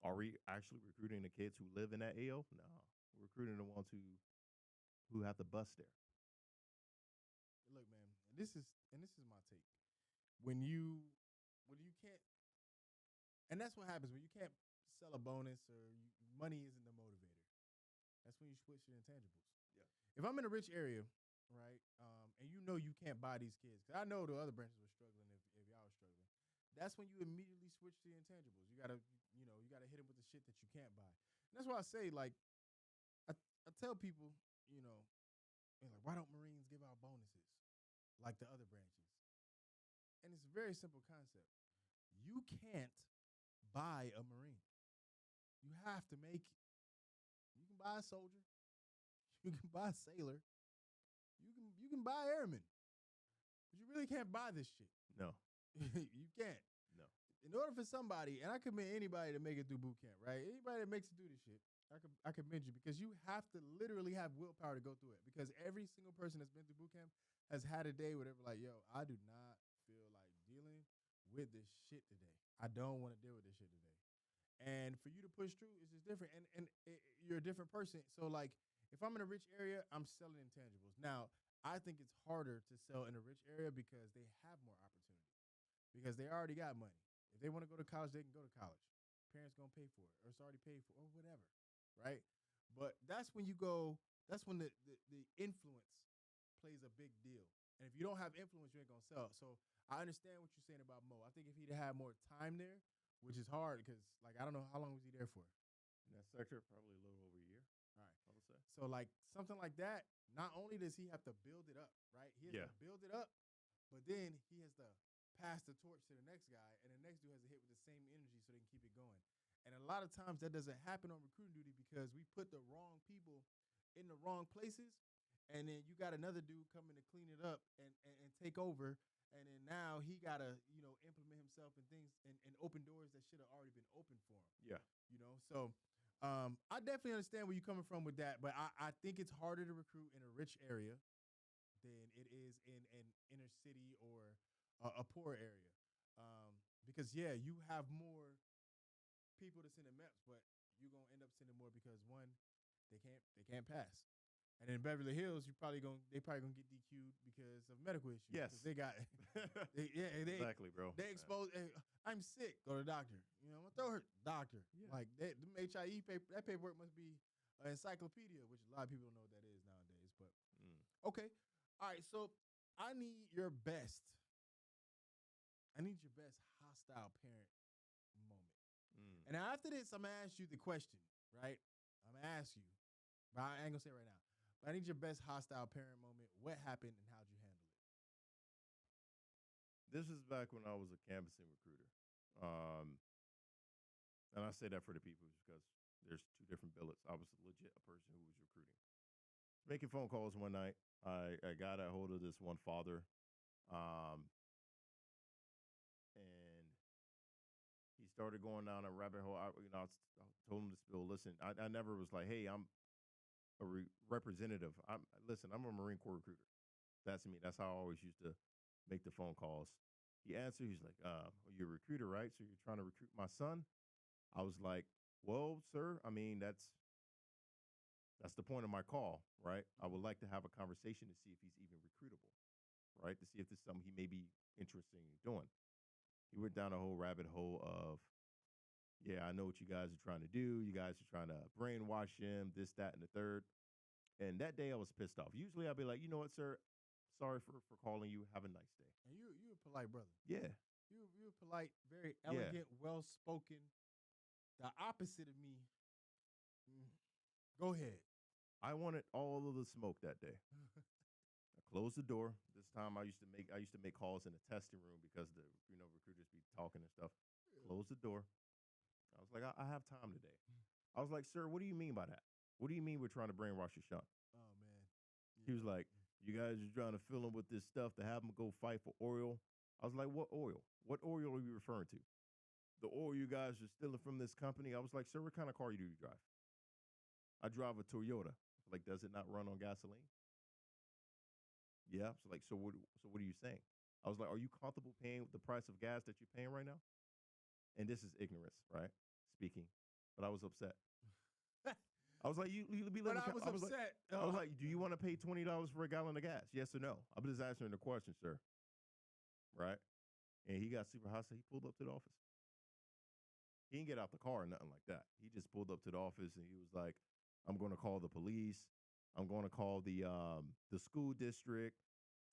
are we actually recruiting the kids who live in that AO? No. We're recruiting the ones who have the bus there. Look, man, and this is my take. When you can't, and that's what happens when you can't sell a bonus or money isn't the motivator. That's when you switch to intangibles. Yeah. If I'm in a rich area, right, and you know you can't buy these kids, because I know the other branches were struggling if y'all were struggling, that's when you immediately switch to the intangibles. You gotta hit them with the shit that you can't buy. And that's why I say, like, I tell people, like, why don't Marines give out bonuses? like the other branches. And it's a very simple concept. You can't buy a Marine. You have to make it. You can buy a soldier. You can buy a sailor. You can buy airmen. But you really can't buy this shit. No. You can't. No. In order for somebody, and I commend anybody to make it through boot camp, right? Anybody that makes it through this shit, I commend you, because you have to literally have willpower to go through it. Because every single person that's been through boot camp has had a day where they were like, yo, I do not feel like dealing with this shit today. I don't want to deal with this shit today. And for you to push through is just different. And you're a different person. So, like, if I'm in a rich area, I'm selling intangibles. Now, I think it's harder to sell in a rich area because they have more opportunity. Because they already got money. If they want to go to college, they can go to college. Parents going to pay for it, or it's already paid for, or whatever, right? But that's when you go, that's when the influence plays a big deal. And if you don't have influence, you ain't going to sell. So I understand what you're saying about Mo. I think if he'd had more time there, which is hard because, like, I don't know, how long was he there for? In that sector, probably a little over a year. All right. I would say. So, like, something like that, not only does he have to build it up, right? He has to build it up, but then he has to pass the torch to the next guy, and the next dude has to hit with the same energy so they can keep it going. And a lot of times that doesn't happen on recruiting duty because we put the wrong people in the wrong places, and then you got another dude coming to clean it up and take over, and then now he got to, you know, implement himself in things and open doors that should have already been open for him. Yeah. You know, so I definitely understand where you're coming from with that, but I think it's harder to recruit in a rich area than it is in an inner city or a poor area. Because, yeah, you have more people to send in MEPS, but you're going to end up sending more because, one, they can't pass. And in Beverly Hills, they probably gonna get DQ'd because of medical issues. Yes, they got. Exactly, bro. They exposed. Hey, I'm sick. Go to the doctor. You know, my throat hurt. Doctor. Yeah. Like them HIE paper. That paperwork must be an encyclopedia, which a lot of people don't know what that is nowadays. But okay, all right. So I need your best. I need your best hostile parent moment. And after this, I'm gonna ask you the question, right? I'm gonna ask you, but I ain't gonna say it right now. But I need your best hostile parent moment. What happened and how'd you handle it? This is back when I was a canvassing recruiter. And I say that for the people because there's two different billets. I was legit a person who was recruiting. Making phone calls one night. I got a hold of this one father. And he started going down a rabbit hole. I told him to spill. Listen, I never was like, hey, I'm a representative. Listen, I'm a Marine Corps recruiter. That's me. That's how I always used to make the phone calls. He answered. He's like, you're a recruiter, right? So you're trying to recruit my son? I was like, well, sir, I mean, that's the point of my call, right? I would like to have a conversation to see if he's even recruitable, right? To see if this is something he may be interested in doing. He went down a whole rabbit hole of, yeah, I know what you guys are trying to do. You guys are trying to brainwash him, this, that, and the third. And that day I was pissed off. Usually I'd be like, you know what, sir? Sorry for calling you. Have a nice day. And you're a polite brother. Yeah. You're polite, very elegant, well-spoken. The opposite of me. Go ahead. I wanted all of the smoke that day. I closed the door. This time I used to make calls in the testing room because the recruiters be talking and stuff. Closed the door. I was like, I have time today. I was like, sir, what do you mean by that? What do you mean we're trying to brainwash your son? Oh, man. Yeah. He was like, you guys are trying to fill him with this stuff to have him go fight for oil. I was like, what oil? What oil are you referring to? The oil you guys are stealing from this company? I was like, sir, what kind of car do you drive? I drive a Toyota. Like, does it not run on gasoline? Yeah. So what are you saying? I was like, are you comfortable paying the price of gas that you're paying right now? And this is ignorance, right? Speaking. But I was upset. I was like, you be letting. But I was upset. I was like, do you want to pay $20 for a gallon of gas? Yes or no? I'm just answering the question, sir. Right? And he got super hostile. He pulled up to the office. He didn't get out the car or nothing like that. He just pulled up to the office and he was like, I'm going to call the police. I'm going to call the school district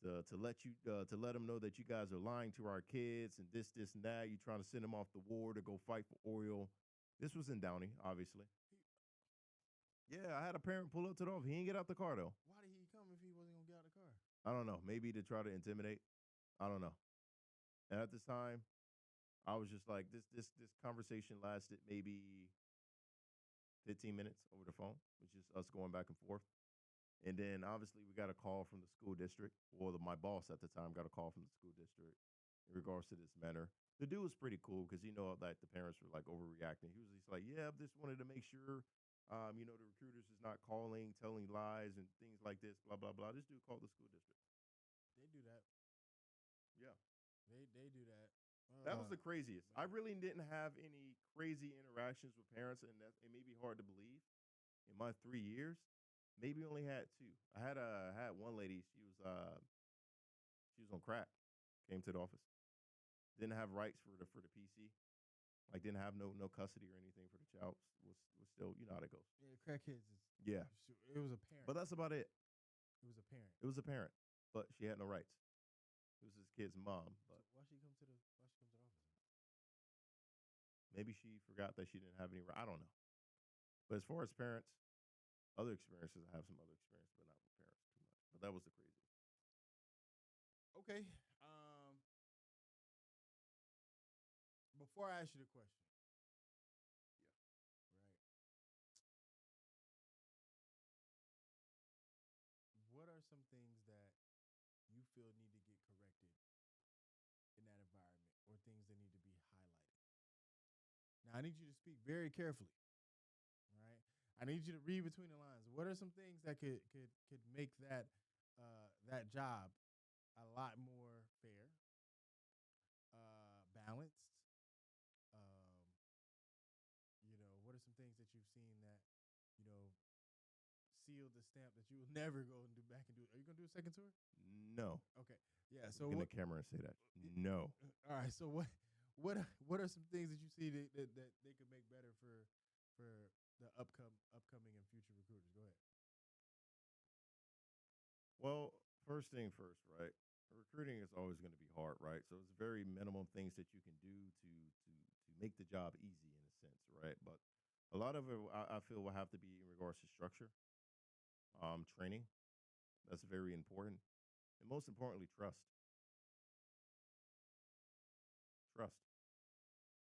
to let them know that you guys are lying to our kids and this and that. You're trying to send them off the war to go fight for oil. This was in Downey, obviously. Yeah, I had a parent pull up to the office. He didn't get out the car, though. Why did he come if he wasn't going to get out of the car? I don't know, maybe to try to intimidate. I don't know. And at this time, I was just like, this conversation lasted maybe 15 minutes over the phone, which is us going back and forth. And then obviously we got a call from the school district, or my boss at the time got a call from the school district in regards to this matter. The dude was pretty cool because that the parents were like overreacting. He was just like, yeah, I just wanted to make sure, the recruiters is not calling, telling lies and things like this, blah blah blah. This dude called the school district. They do that. Yeah, They do that. that was the craziest. I really didn't have any crazy interactions with parents, and it may be hard to believe. In my 3 years, maybe only had two. I had one lady. She was on crack. Came to the office. Didn't have rights for the PC. Like didn't have no custody or anything for the child. Was still how it goes. Yeah, crackheads is. Yeah, It was a parent. but that's about it. It was a parent. It was a parent, but she had no rights. It was his kid's mom. But So why she come to the office? maybe she forgot that she didn't have any. I don't know. But as far as parents, other experiences, I have some other experience, but not with parents too much. But that was the craziest. Okay. Before I ask you the question, right? What are some things that you feel need to get corrected in that environment, or things that need to be highlighted? Now, I need you to speak very carefully, right? I need you to read between the lines. What are some things that could make that job a lot more fair, balanced? What are some things that you've seen that you know sealed the stamp that you will never go and do back and do? Are you gonna do a second tour? No. Okay. Yeah. So Look in the camera and say that. No. All right. So what are some things that you see that they could make better for the upcoming and future recruiters? Go ahead. Well, first thing first, right? Recruiting is always going to be hard, right? So it's very minimum things that you can do to make the job easy in a sense, right? But a lot of it, I feel, will have to be in regards to structure, training. That's very important, and most importantly, trust. Trust.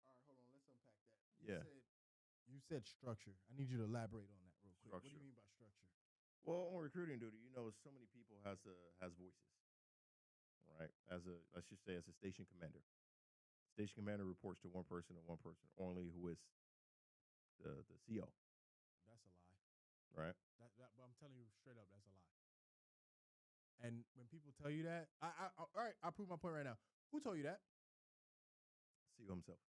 All right. Hold on. Let's unpack that. Yeah. You said structure. I need you to elaborate on that real quick. What do Structure. you mean by structure? Well, on recruiting duty, so many people has voices, right? Let's just say as a station commander. Station commander reports to one person and one person only, who is the CO, That's a lie. right? But I'm telling you straight up, that's a lie. And when people tell you that, all right, I'll prove my point right now. Who told you that? CO himself. Oh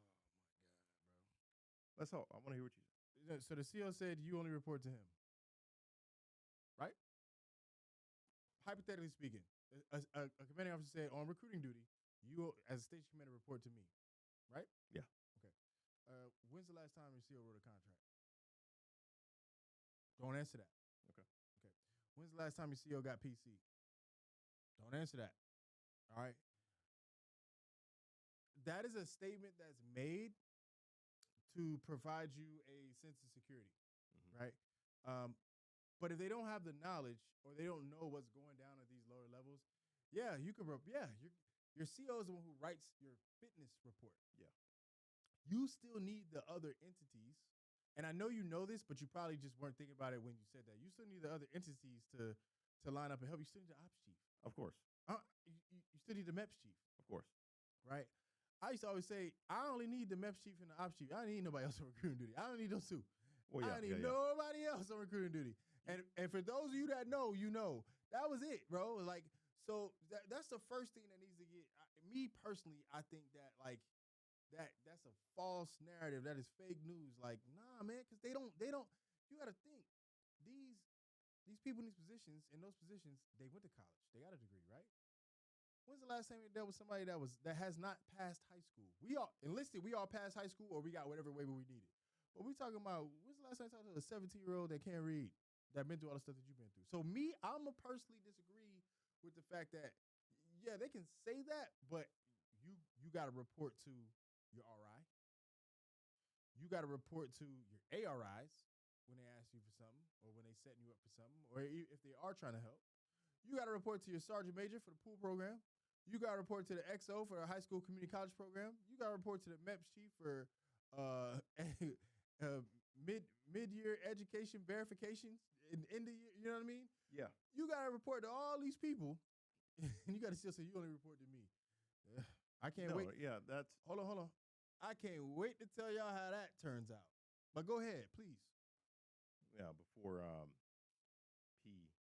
my god, bro. That's all. I want to hear what you say. So the CO said you only report to him, right? Hypothetically speaking, a commanding officer said on recruiting duty, you as a station commander report to me, right? Yeah. Okay. When's the last time your CO wrote a contract? Don't answer that. Okay. Okay. When's the last time your CO got PC? Don't answer that. All right. That is a statement that's made to provide you a sense of security, right? But if they don't have the knowledge, or they don't know what's going down at these lower levels, yeah, you can. Your CO is the one who writes your fitness report. Yeah. You still need the other entities, and I know you know this, but you probably just weren't thinking about it when you said that. You still need the other entities to line up and help. You still need the ops chief. Of course. You still need the MEPS chief. Of course. Right? I used to always say, I only need the MEPS chief and the ops chief. I don't need nobody else on recruiting duty. I don't need those two. Well, yeah, I don't need nobody else on recruiting duty. And for those of you that know, that was it, bro. Like, so that's the first thing that needs to get. Me personally, I think that that's a false narrative. That is fake news. Like, nah, man, because they don't. You got to think these people in these positions, they went to college. They got a degree, right? When's the last time you dealt with somebody that has not passed high school? We all enlisted. We all passed high school, or we got whatever waiver we needed. But we talking about, when's the last time you talked to a 17-year-old that can't read, that been through all the stuff that you've been through? So I'm a personally disagree with the fact that, yeah, they can say that, but you got to report to your RI. You got to report to your ARIs. when they ask you for something, or when they setting you up for something, or if they are trying to help. You got to report to your sergeant major for the pool program. You got to report to the XO for the high school community college program. You got to report to the MEPS chief for mid-year education verifications in the year. You know what I mean? Yeah. You got to report to all these people, and you got to still say you only report to me. I can't wait. Yeah, that's Hold on. I can't wait to tell y'all how that turns out. But go ahead, please. yeah. Before P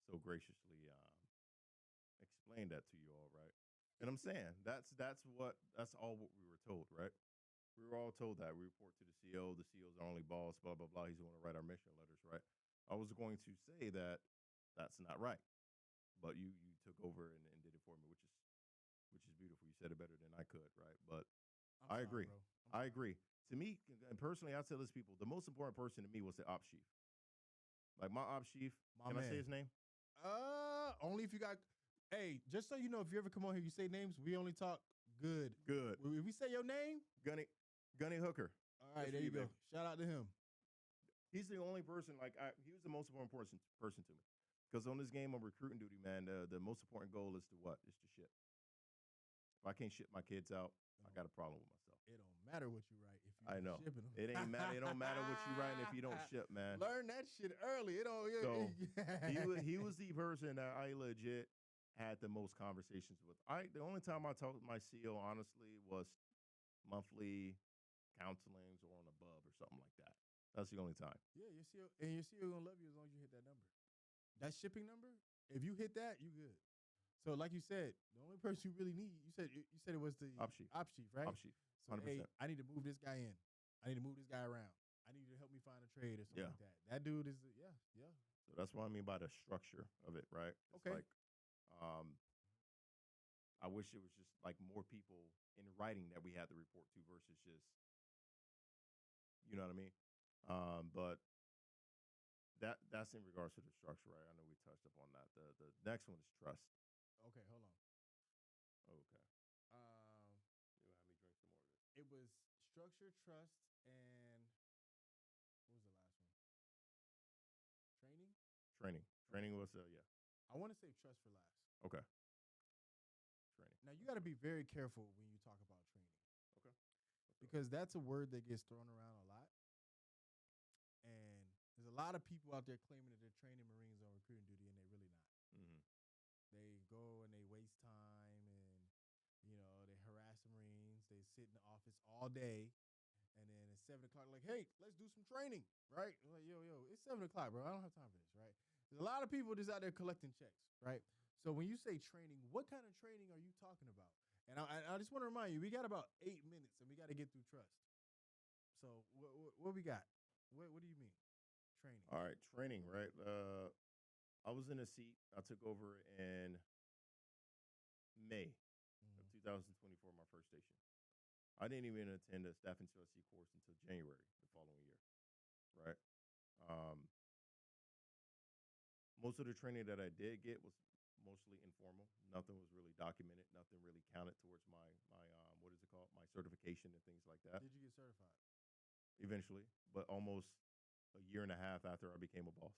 so graciously explained that to you all, right? And I'm saying that's all what we were told, right? We were all told that we report to the CO. The CO's our only boss. Blah blah blah. He's the one to write our mission letters, right? I was going to say that that's not right, but you took over and did it for me, which is beautiful. You said it better than I could, right? But I agree. I agree. To me, and personally, I tell these people the most important person to me was the ops chief. Like my ops chief. Can I say his name? Only if you got. Hey, just so you know, if you ever come on here, you say names. We only talk good. Good. If we say your name, Gunny Hooker. All right, there you go. Shout out to him. He's the only person. He was the most important person to me. Because on this game of recruiting duty, man, the most important goal is to what? Is to ship. If I can't ship my kids out, I got a problem with myself. It don't matter what you write if I know. shipping them. It ain't matter. It don't matter what you writing if you don't ship, man. Learn that shit early. It don't. So he was the person that I legit had the most conversations with. The only time I talked with my CO honestly was monthly counselings or on above or something like that. That's the only time. Yeah, your CO gonna love you as long as you hit that number. That shipping number, if you hit that, you good. So like you said, the only person you really need, you said it was the ops chief, right? Ops chief, 100%. So, hey, I need to move this guy in. I need to move this guy around. I need you to help me find a trade or something like that. That dude is yeah. So that's what I mean by the structure of it, right? It's okay. Like, I wish it was just like more people in writing that we had to report to versus just, you know what I mean? But that's in regards to the structure, right? I know we touched upon that. The next one is trust. Okay, hold on. Okay. You'll have me drink some more of this. It was structure, trust, and what was the last one? Training? Training was yeah. I want to save trust for last. Okay. Training. Now you got to be very careful when you talk about training. Okay. Because that's a word that gets thrown around a lot. And there's a lot of people out there claiming that they're training Marines on recruiting duty, and they're really not. Mm-hmm. They go and they waste time, and they harass the Marines. They sit in the office all day, and then at 7 o'clock, like, hey, let's do some training, right? I'm like, yo, it's 7 o'clock, bro. I don't have time for this, right? There's a lot of people just out there collecting checks, right? So when you say training, what kind of training are you talking about? And I just want to remind you, we got about 8 minutes, and we got to get through trust. So what we got? What do you mean? Training. All right, training, right? I was in a seat. I took over in May of 2024, my first station. I didn't even attend a staff into SC course until January the following year, right? Most of the training that I did get was mostly informal. Nothing was really documented. Nothing really counted towards my what is it called? My certification and things like that. Did you get certified? Eventually, but almost a year and a half after I became a boss.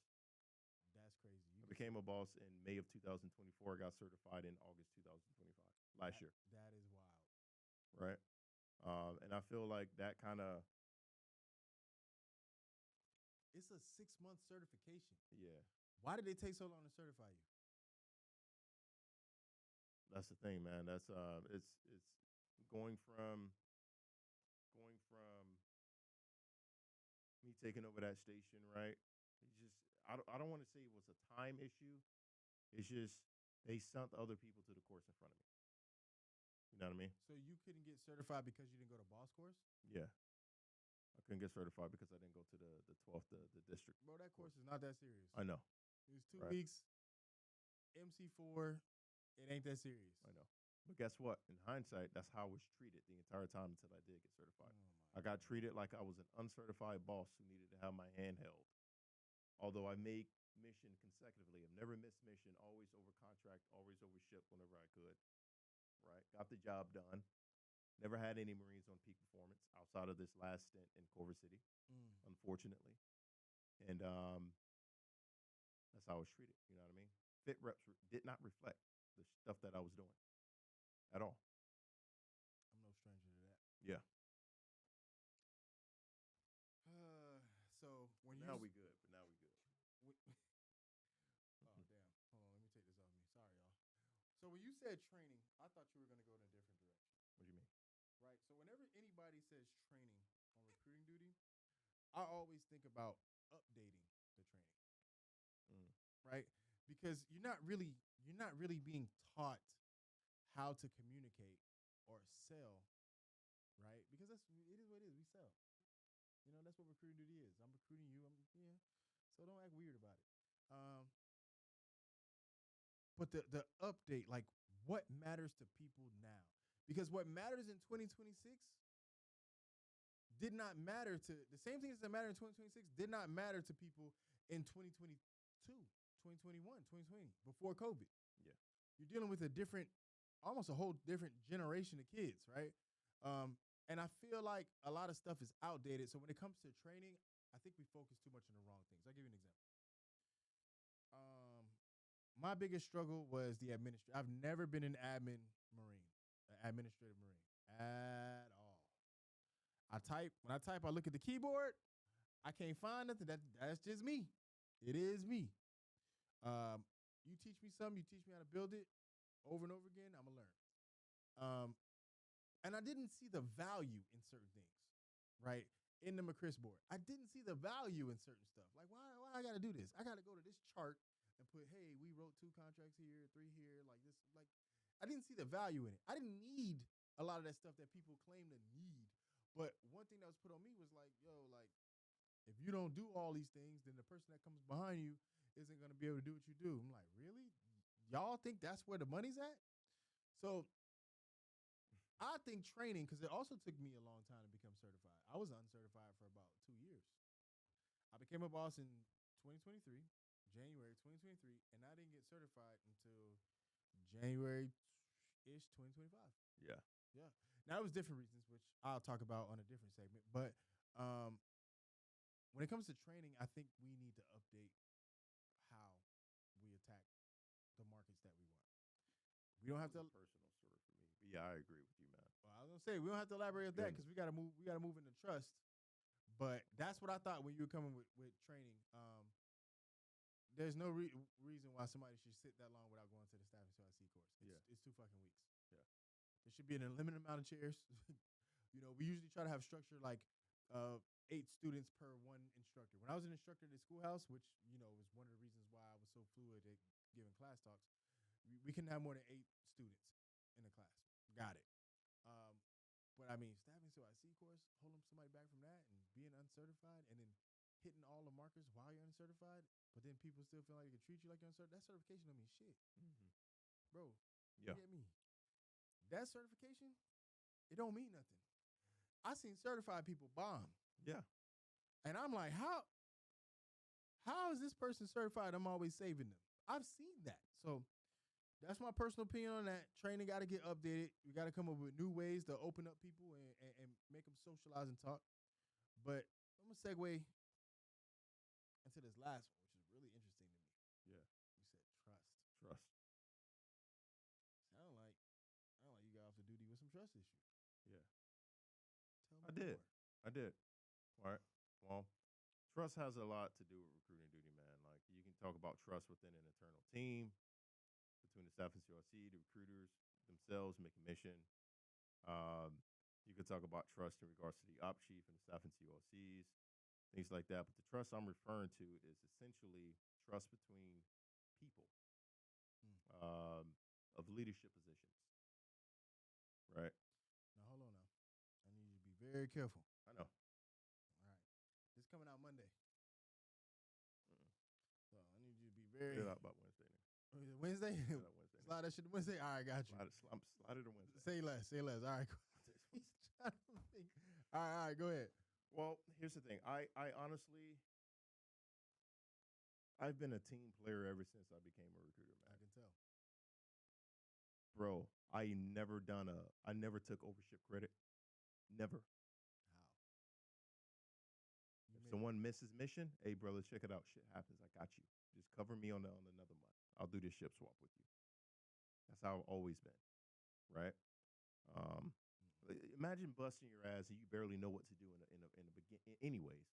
That's crazy. I became a boss in May of 2024. I got certified in August 2025, last year. That is wild. Right? And I feel like that kind of... It's a 6-month certification. Yeah. Why did they take so long to certify you? That's the thing, man. That's it's going from me taking over that station, right? It's just I don't want to say it was a time issue. It's just they sent other people to the course in front of me. You know what I mean? So you couldn't get certified because you didn't go to boss course? Yeah. I couldn't get certified because I didn't go to the 12th, the district. Bro, that course is not that serious. I know. It was 2 weeks, MC4. It ain't that serious. I know. But guess what? In hindsight, that's how I was treated the entire time until I did get certified. I got treated like I was an uncertified boss who needed to have my hand held. Although I made mission consecutively. I've never missed mission, always over contract, always over ship whenever I could. Right? Got the job done. Never had any Marines on peak performance outside of this last stint in Culver City, unfortunately. And that's how I was treated. You know what I mean? Fit reps did not reflect the stuff that I was doing at all. I'm no stranger to that. Yeah. So when Now we good. But now we good. oh damn! Hold on, let me take this off me. Sorry, y'all. So when you said training, I thought you were gonna go in a different direction. What do you mean? Right. So whenever anybody says training on recruiting duty, I always think about updating the training. Right? Because you're not really being taught how to communicate or sell, right? Because it is what it is. We sell. You know, that's what recruiting duty is. I'm recruiting you. So don't act weird about it. But the update, like what matters to people now? Because what matters in 2026 did not matter to the same things that matter in 2026 did not matter to people in 2022, 2021, 2020, before COVID. Yeah. You're dealing with almost a whole different generation of kids, right? And I feel like a lot of stuff is outdated. So when it comes to training, I think we focus too much on the wrong things. I'll give you an example. My biggest struggle was the administrative. I've never been an administrative Marine at all. When I type, I look at the keyboard. I can't find nothing. That's just me. It is me. You teach me something. You teach me how to build it over and over again. I'm gonna learn. And I didn't see the value in certain things, right? In the McCris board, I didn't see the value in certain stuff. Like, why I got to do this? I got to go to this chart and put, hey, we wrote 2 contracts here, 3 here, like this. Like, I didn't see the value in it. I didn't need a lot of that stuff that people claim to need. But one thing that was put on me was like, yo, like, if you don't do all these things, then the person that comes behind you isn't going to be able to do what you do. I'm like, really? Y'all think that's where the money's at? So I think training, because it also took me a long time to become certified. I was uncertified for about 2 years. I became a boss in 2023, January 2023, and I didn't get certified until January-ish 2025. Yeah. Yeah. Now, it was different reasons, which I'll talk about on a different segment. But when it comes to training, I think we need to update how we attack the markets that we want. We don't have to personal story for me. But yeah, I agree with you, man. Well, I was gonna say we don't have to elaborate on that because we gotta move into trust. But that's what I thought when you were coming with training. There's no reason why somebody should sit that long without going to the staffing CRC course. It's 2 fucking weeks. Yeah. There should be an unlimited amount of chairs. You know, we usually try to have structure like 8 students per 1 instructor. When I was an instructor at the schoolhouse, which, you know, was one of the reasons why I was so fluid at giving class talks, we can have more than 8 students in a class. Got it. But I mean, staffing CRC course, holding somebody back from that and being uncertified and then hitting all the markers while you're uncertified, but then people still feel like they can treat you like you're uncertified. That certification don't mean shit. Bro, you get me? That certification, it don't mean nothing. I seen certified people bomb. Yeah. And I'm like, how is this person certified? I'm always saving them. I've seen that. So that's my personal opinion on that. Training got to get updated. We got to come up with new ways to open up people and make them socialize and talk. But I'm going to segue into this last one, which is really interesting to me. Yeah. You said trust. Trust. Sound like you got off the duty with some trust issues. Yeah. Tell me more. I did. All right. Well, trust has a lot to do with recruiting duty, man. Like, you can talk about trust within an internal team, between the staff and CRC, the recruiters themselves make a mission. You could talk about trust in regards to the op chief and the staff and CRCs, things like that. But the trust I'm referring to is essentially trust between people of leadership positions. Right? Now, hold on now. I need you to be very careful. I know. All right. This coming out Monday. So I need you to be very... Get it out by Wednesday. Wednesday? Wednesday. Slide that shit to Wednesday? All right, got you. Slide it to Wednesday. Say less. All right, cool. He's trying to think. All right, go ahead. Well, here's the thing. I honestly, I've been a team player ever since I became a recruiter, man. I can tell. Bro, I never took overship credit. Never. How? Someone misses mission. Hey, brother, check it out. Shit happens. I got you. Just cover me on another month. I'll do this ship swap with you. That's how I've always been, right? Um, Imagine busting your ass and you barely know what to do in the beginning. Anyways,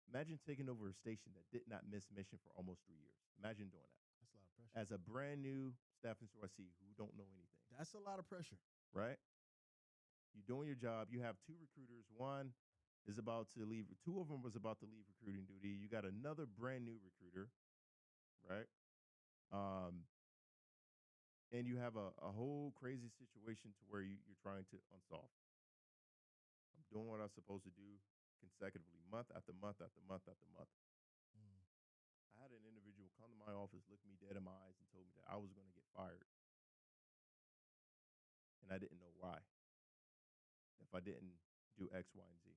imagine taking over a station that did not miss mission for almost 3 years. Imagine doing that That's a lot of pressure. as a brand new staff instructor who don't know anything, That's a lot of pressure. right? You're doing your job. You have two recruiters. One is about to leave. Two of them was about to leave recruiting duty. You got another brand new recruiter, right? Um, and you have a whole crazy situation to where you're trying to unsolve. I'm doing what I'm supposed to do consecutively, month after month after month after month. Mm. I had an individual come to my office, look me dead in my eyes, and told me that I was going to get fired. And I didn't know why. If I didn't do X, Y, and Z.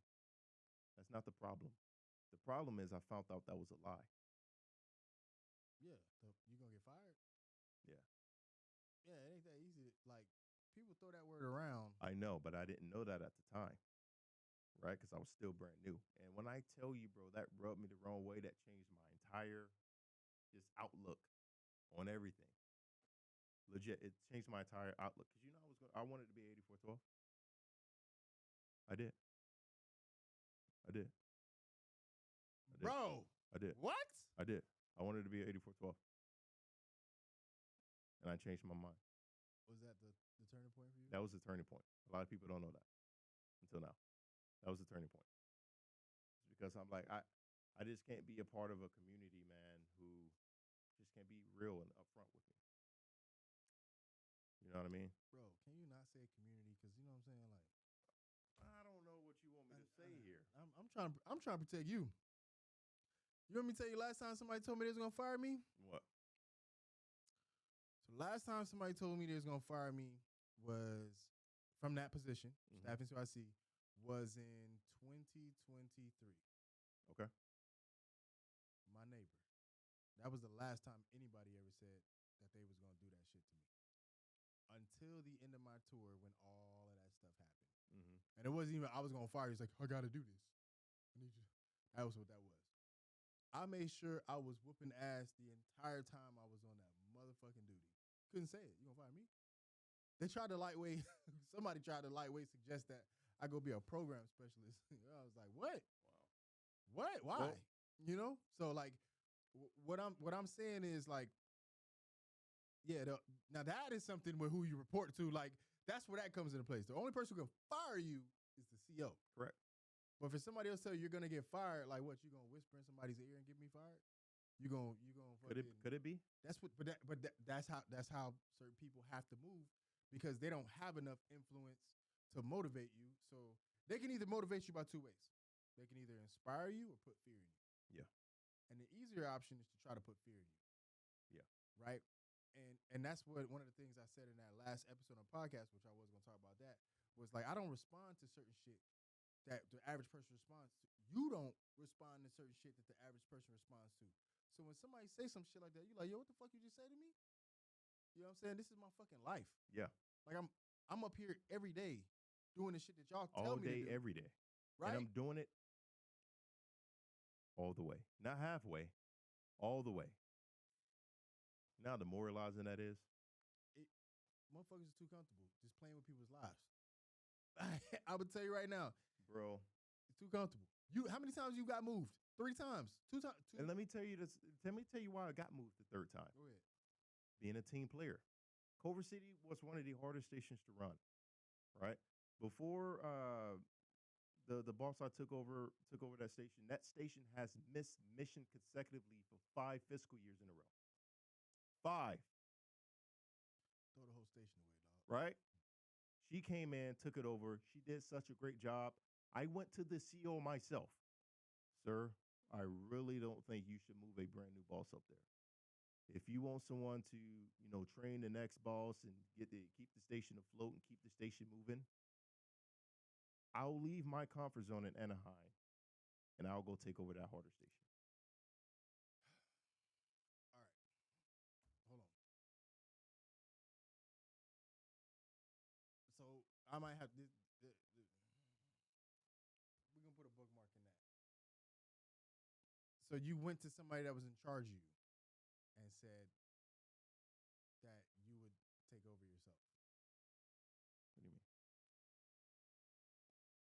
That's not the problem. The problem is I found out that was a lie. Yeah, so you gonna get fired? Yeah. Yeah, it ain't that easy. Like people throw that word around. I know, but I didn't know that at the time, right? Because I was still brand new. And when I tell you, bro, that rubbed me the wrong way. That changed my entire just outlook on everything. Legit, it changed my entire outlook. Because I wanted to be 8412. I did. I did. Bro, I did. what? I did. I wanted to be 8412. And I changed my mind. Was that the turning point for you? That was the turning point. A lot of people don't know that until now. That was the turning point. It's because I'm like, I just can't be a part of a community, man, who just can't be real and upfront with me. You know what I mean? Bro, can you not say community? Because you know what I'm saying? Like, I don't know what you want me to say here. I'm trying to protect you. You want me to tell you last time somebody told me they was gonna fire me? What? So last time somebody told me they was gonna fire me was from that position, staff into IC, was in 2023. Okay. My neighbor. That was the last time anybody ever said that they was gonna do that shit to me. Until the end of my tour when all of that stuff happened. And it wasn't even I was gonna fire you. He's like, I gotta do this. I need you. That was what that was. I made sure I was whooping ass the entire time I was on that motherfucking duty. Couldn't say it. You gonna fire me? They tried to lightweight. Somebody tried to lightweight suggest that I go be a program specialist. I was like, what? Wow. What? Why? Well, you know? So like, what I'm saying is like, yeah. Now that is something with who you report to. Like that's where that comes into place. The only person who can fire you is the CO. Correct. But for somebody else tell you you're gonna get fired, like what, you gonna whisper in somebody's ear and get me fired? You gonna Could it be? That's what that's how certain people have to move because they don't have enough influence to motivate you. So they can either motivate you by two ways. They can either inspire you or put fear in you. Yeah. And the easier option is to try to put fear in you. Yeah. Right? And that's what one of the things I said in that last episode of the podcast, which I was gonna talk about that, was like I don't respond to certain shit that the average person responds to. You don't respond to certain shit that the average person responds to. So when somebody say some shit like that, you're like, yo, what the fuck you just say to me? You know what I'm saying? This is my fucking life. Yeah. Like I'm up here every day doing the shit that y'all All tell me day, to do. every day. Right? And I'm doing it all the way. Not halfway, all the way. Now demoralizing that is. Motherfuckers are too comfortable just playing with people's lives. I would tell you right now, bro, it's too comfortable. How many times you got moved? 3 times, 2 times. And let me tell you this. Let me tell you why I got moved the third time. Go ahead. Being a team player, Culver City was one of the hardest stations to run. Right before the boss I took over that station. That station has missed mission consecutively for 5 fiscal years in a row. 5. Throw the whole station away, dog. Right? She came in, took it over. She did such a great job. I went to the CEO myself. Sir, I really don't think you should move a brand new boss up there. If you want someone to, train the next boss and keep the station afloat and keep the station moving, I'll leave my comfort zone in Anaheim and I'll go take over that harder station. All right. Hold on. So I might have this. We're gonna put a bookmark in that. So you went to somebody that was in charge of you and said that you would take over yourself. What do you mean?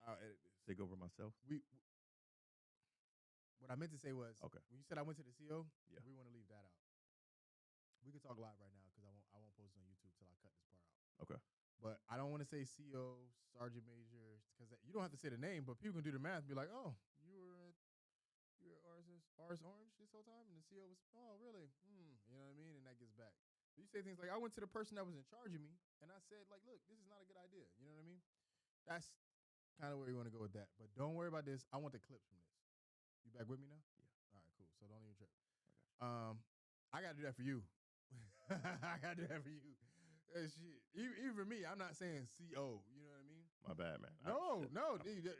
I'll edit this. Take over myself? What I meant to say was, Okay. when you said I went to the CO, Yeah. we want to leave that out. We can talk live right now because I won't post it on YouTube till I cut this part out. Okay. But I don't want to say CO, Sergeant Major, because you don't have to say the name, but people can do the math and be like, oh, you were RS Orange this whole time, and the CO was, oh, really? You know what I mean? And that gets back. So you say things like, I went to the person that was in charge of me, and I said, like, look, this is not a good idea. You know what I mean? That's kind of where you want to go with that. But don't worry about this. I want the clips from this. You back with me now? Yeah. All right, cool. So don't even trip. I got you. I got to do that for you. I got to do that for you. Shit. Even for me, I'm not saying CO. You know what I mean? My bad, man. No.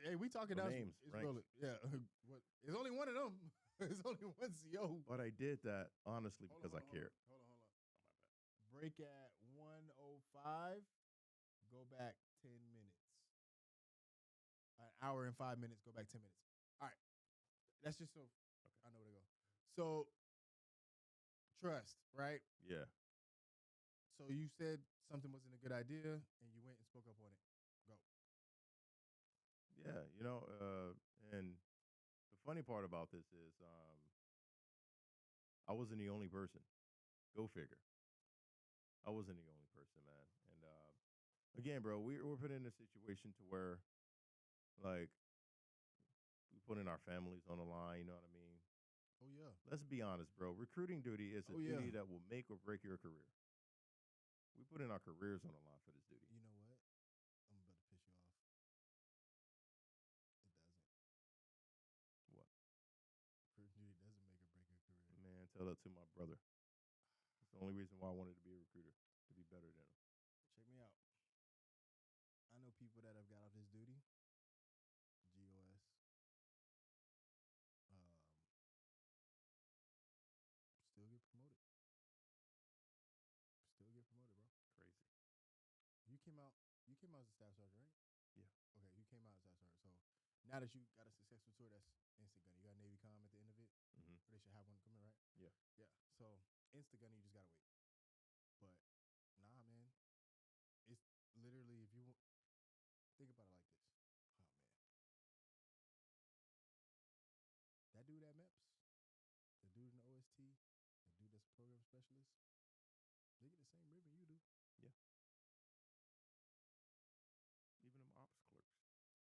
Hey, we talking down. Names, it's ranks. really, yeah. It's only one of them. It's only one CO. But I did that honestly because I cared. Hold on. Break at 1:05. Go back 10 minutes. An hour and 5 minutes. Go back 10 minutes. All right. That's just so I know where to go. So trust, right? Yeah. So you said something wasn't a good idea, and you went and spoke up on it. Go. Yeah, and the funny part about this is I wasn't the only person. Go figure. I wasn't the only person, man. And again, bro, we're put in a situation to where, like, we put in our families on the line, you know what I mean? Oh, yeah. Let's be honest, bro. Recruiting duty is a duty that will make or break your career. We put in our careers on the line for this duty. You know what? I'm about to piss you off. It doesn't. What? Recruiting duty doesn't make or break your career. Man, tell that to my brother. It's the only reason why I wanted to be a recruiter, to be better than him. Check me out. I know people that have got off this duty. GOS. Still get promoted. Bro. Crazy. You came out as a staff sergeant, right? Yeah. Okay, you came out as staff sergeant. So now that you got a successful tour, that's instant gun. You got Navy Com at the end of it. Mm-hmm. Or they should have one coming, right? Yeah. Yeah. So instant gun, you just gotta wait. But nah, man. It's literally, if you think about it like this. Oh man. That dude at MEPS, the dude in the OST, the dude that's a program specialist, they get the same ribbon you do. Yeah. Even them ops clerks.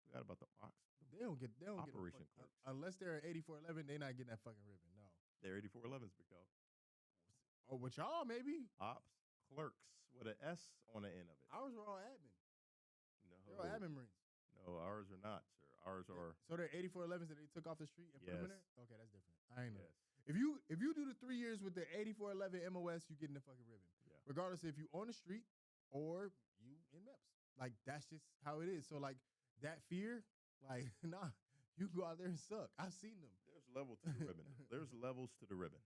Forgot about the ops. They don't get operation clerks. Unless they're at 8411, they're not getting that fucking ribbon. No. They're 8411s, big dog. Oh, with y'all maybe. Ops clerks with an S on the end of it. Ours were all admin. No. They're all admin Marines. No, ours are not, sir. Ours are. So they're 8411s that they took off the street and put them in there? Okay, that's different. I ain't know. Yes. If you do the 3 years with the 8411 MOS, you getting the fucking ribbon. Yeah. Regardless if you on the street or you in MEPS. Like, that's just how it is. So, like, that fear, like, nah, you go out there and suck. I've seen them. There's levels to the ribbon. There's levels to the ribbon.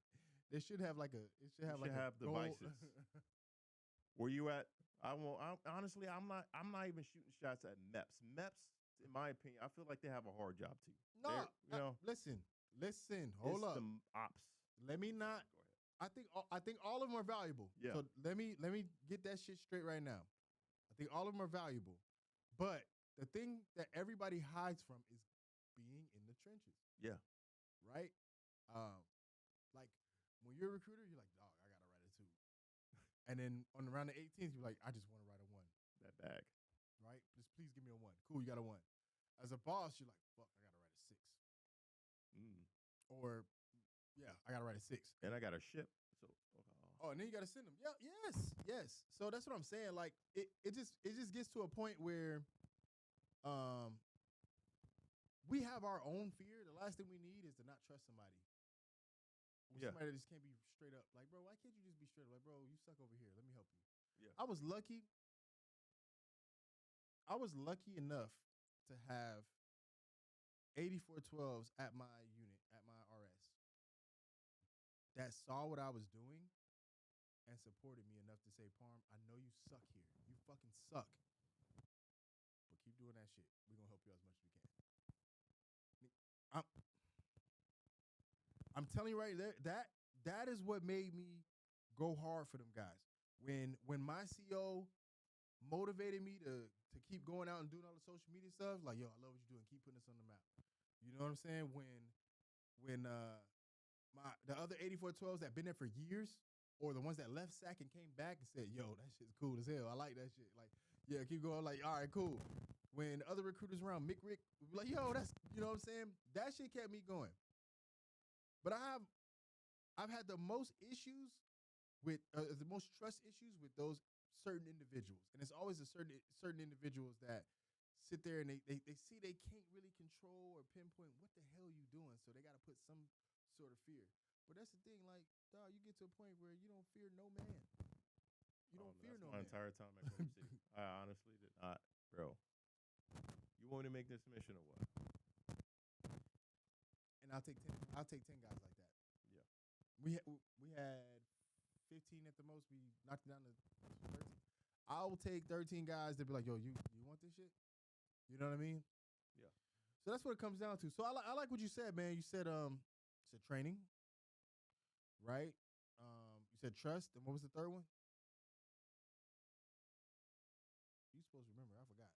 They should have like a. It should have like have devices. Where you at? Honestly, I'm not even shooting shots at MEPS. MEPS, in my opinion, I feel like they have a hard job too. No, listen. Hold up. The ops. Let me not. Go ahead. I think all of them are valuable. Yeah. So let me get that shit straight right now. I think all of them are valuable, but the thing that everybody hides from is being in the trenches. Yeah. Right. Like when you're a recruiter, you're like, dog, I gotta write a 2. And then on around the 18th, you're like, I just want to write a 1. That bag. Right? Just please give me a 1. Cool, you got a 1. As a boss, you're like, fuck, I gotta write a 6. Or, yeah, I gotta write a 6. And I gotta ship. So oh, and then you gotta send them. Yeah, yes. So that's what I'm saying. Like it just gets to a point where we have our own fear. The last thing we need is to not trust somebody. Somebody that just can't be straight up. Like, bro, why can't you just be straight up? Like, bro, you suck over here. Let me help you. Yeah. I was lucky enough to have 8412s at my unit, at my RS, that saw what I was doing and supported me enough to say, Parm, I know you suck here. You fucking suck. But keep doing that shit. We're going to help you as much as we can. I'm telling you right there, that is what made me go hard for them guys. When my CO motivated me to keep going out and doing all the social media stuff, like, yo, I love what you're doing. Keep putting us on the map. You know what I'm saying? When the other 8412s that been there for years, or the ones that left SAC and came back and said, yo, that shit's cool as hell. I like that shit. Like, yeah, keep going. Like, all right, cool. When other recruiters around Mick Rick would be like, yo, that's, you know what I'm saying? That shit kept me going. But I've had the most issues with the most trust issues with those certain individuals, and it's always a certain individuals that sit there and they see they can't really control or pinpoint what the hell you doing, so they got to put some sort of fear. But that's the thing, like, dog, you get to a point where you don't fear no man. You don't fear no my man. entire time at Corp City. I honestly did not, bro. You want me to make this mission or what? And I'll take 10 guys like that. Yeah. We had 15 at the most. We knocked it down to 13. I will take 13 guys that be like, yo, you want this shit? You know what I mean? Yeah. So that's what it comes down to. So I like what you said, man. You said training, right? You said trust, and what was the third one? You supposed to remember? I forgot.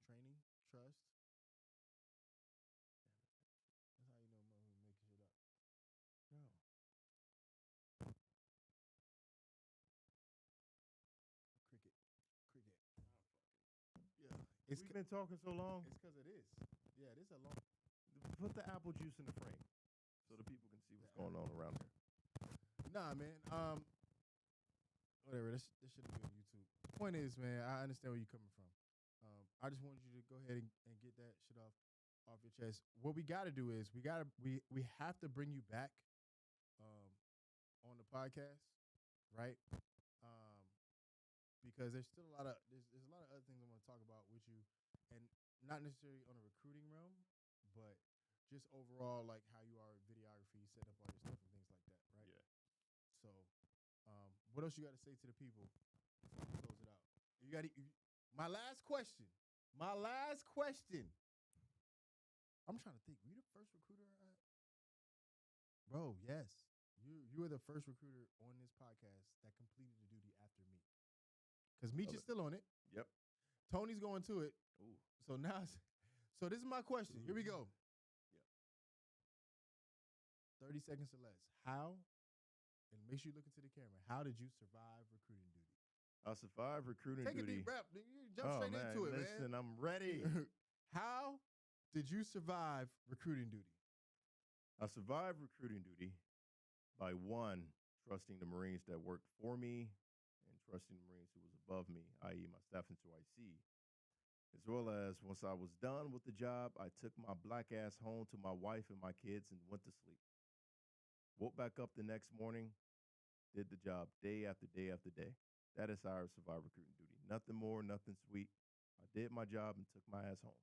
Training, trust. That's how you know motherfuckers making shit up. No. Cricket. Yeah. We've been talking so long. It's because it is. Yeah, it is a long. Put the apple juice in the frame so the people can see what's going on around here. Nah, man. Whatever. This shouldn't be on YouTube. The point is, man, I understand where you're coming from. I just wanted you to go ahead and get that shit off your chest. What we got to do is we have to bring you back on the podcast, right? Because there's still a lot of other things I want to talk about with you, and not necessarily on a recruiting realm, but just overall, like how you are with videography, set up all your stuff and things like that, right? Yeah. So, what else you got to say to the people before we close it out? You got my last question. I'm trying to think. Were you the first recruiter? Bro, yes. You were the first recruiter on this podcast that completed the duty after me. Because Meech is still on it. Yep. Tony's going to it. Ooh. So this is my question. Here we go. Yep. 30 seconds or less. How, and make sure you look into the camera, how did you survive recruiting duty? I survived recruiting duty. duty. Take a deep breath. You jump straight into it, man. Listen, I'm ready. How did you survive recruiting duty? I survived recruiting duty by, one, trusting the Marines that worked for me and trusting the Marines who was above me, i.e. my staff into IC. As well as once I was done with the job, I took my black ass home to my wife and my kids and went to sleep. Woke back up the next morning, did the job day after day after day. That is how I survived recruiting duty. Nothing more, nothing sweet. I did my job and took my ass home.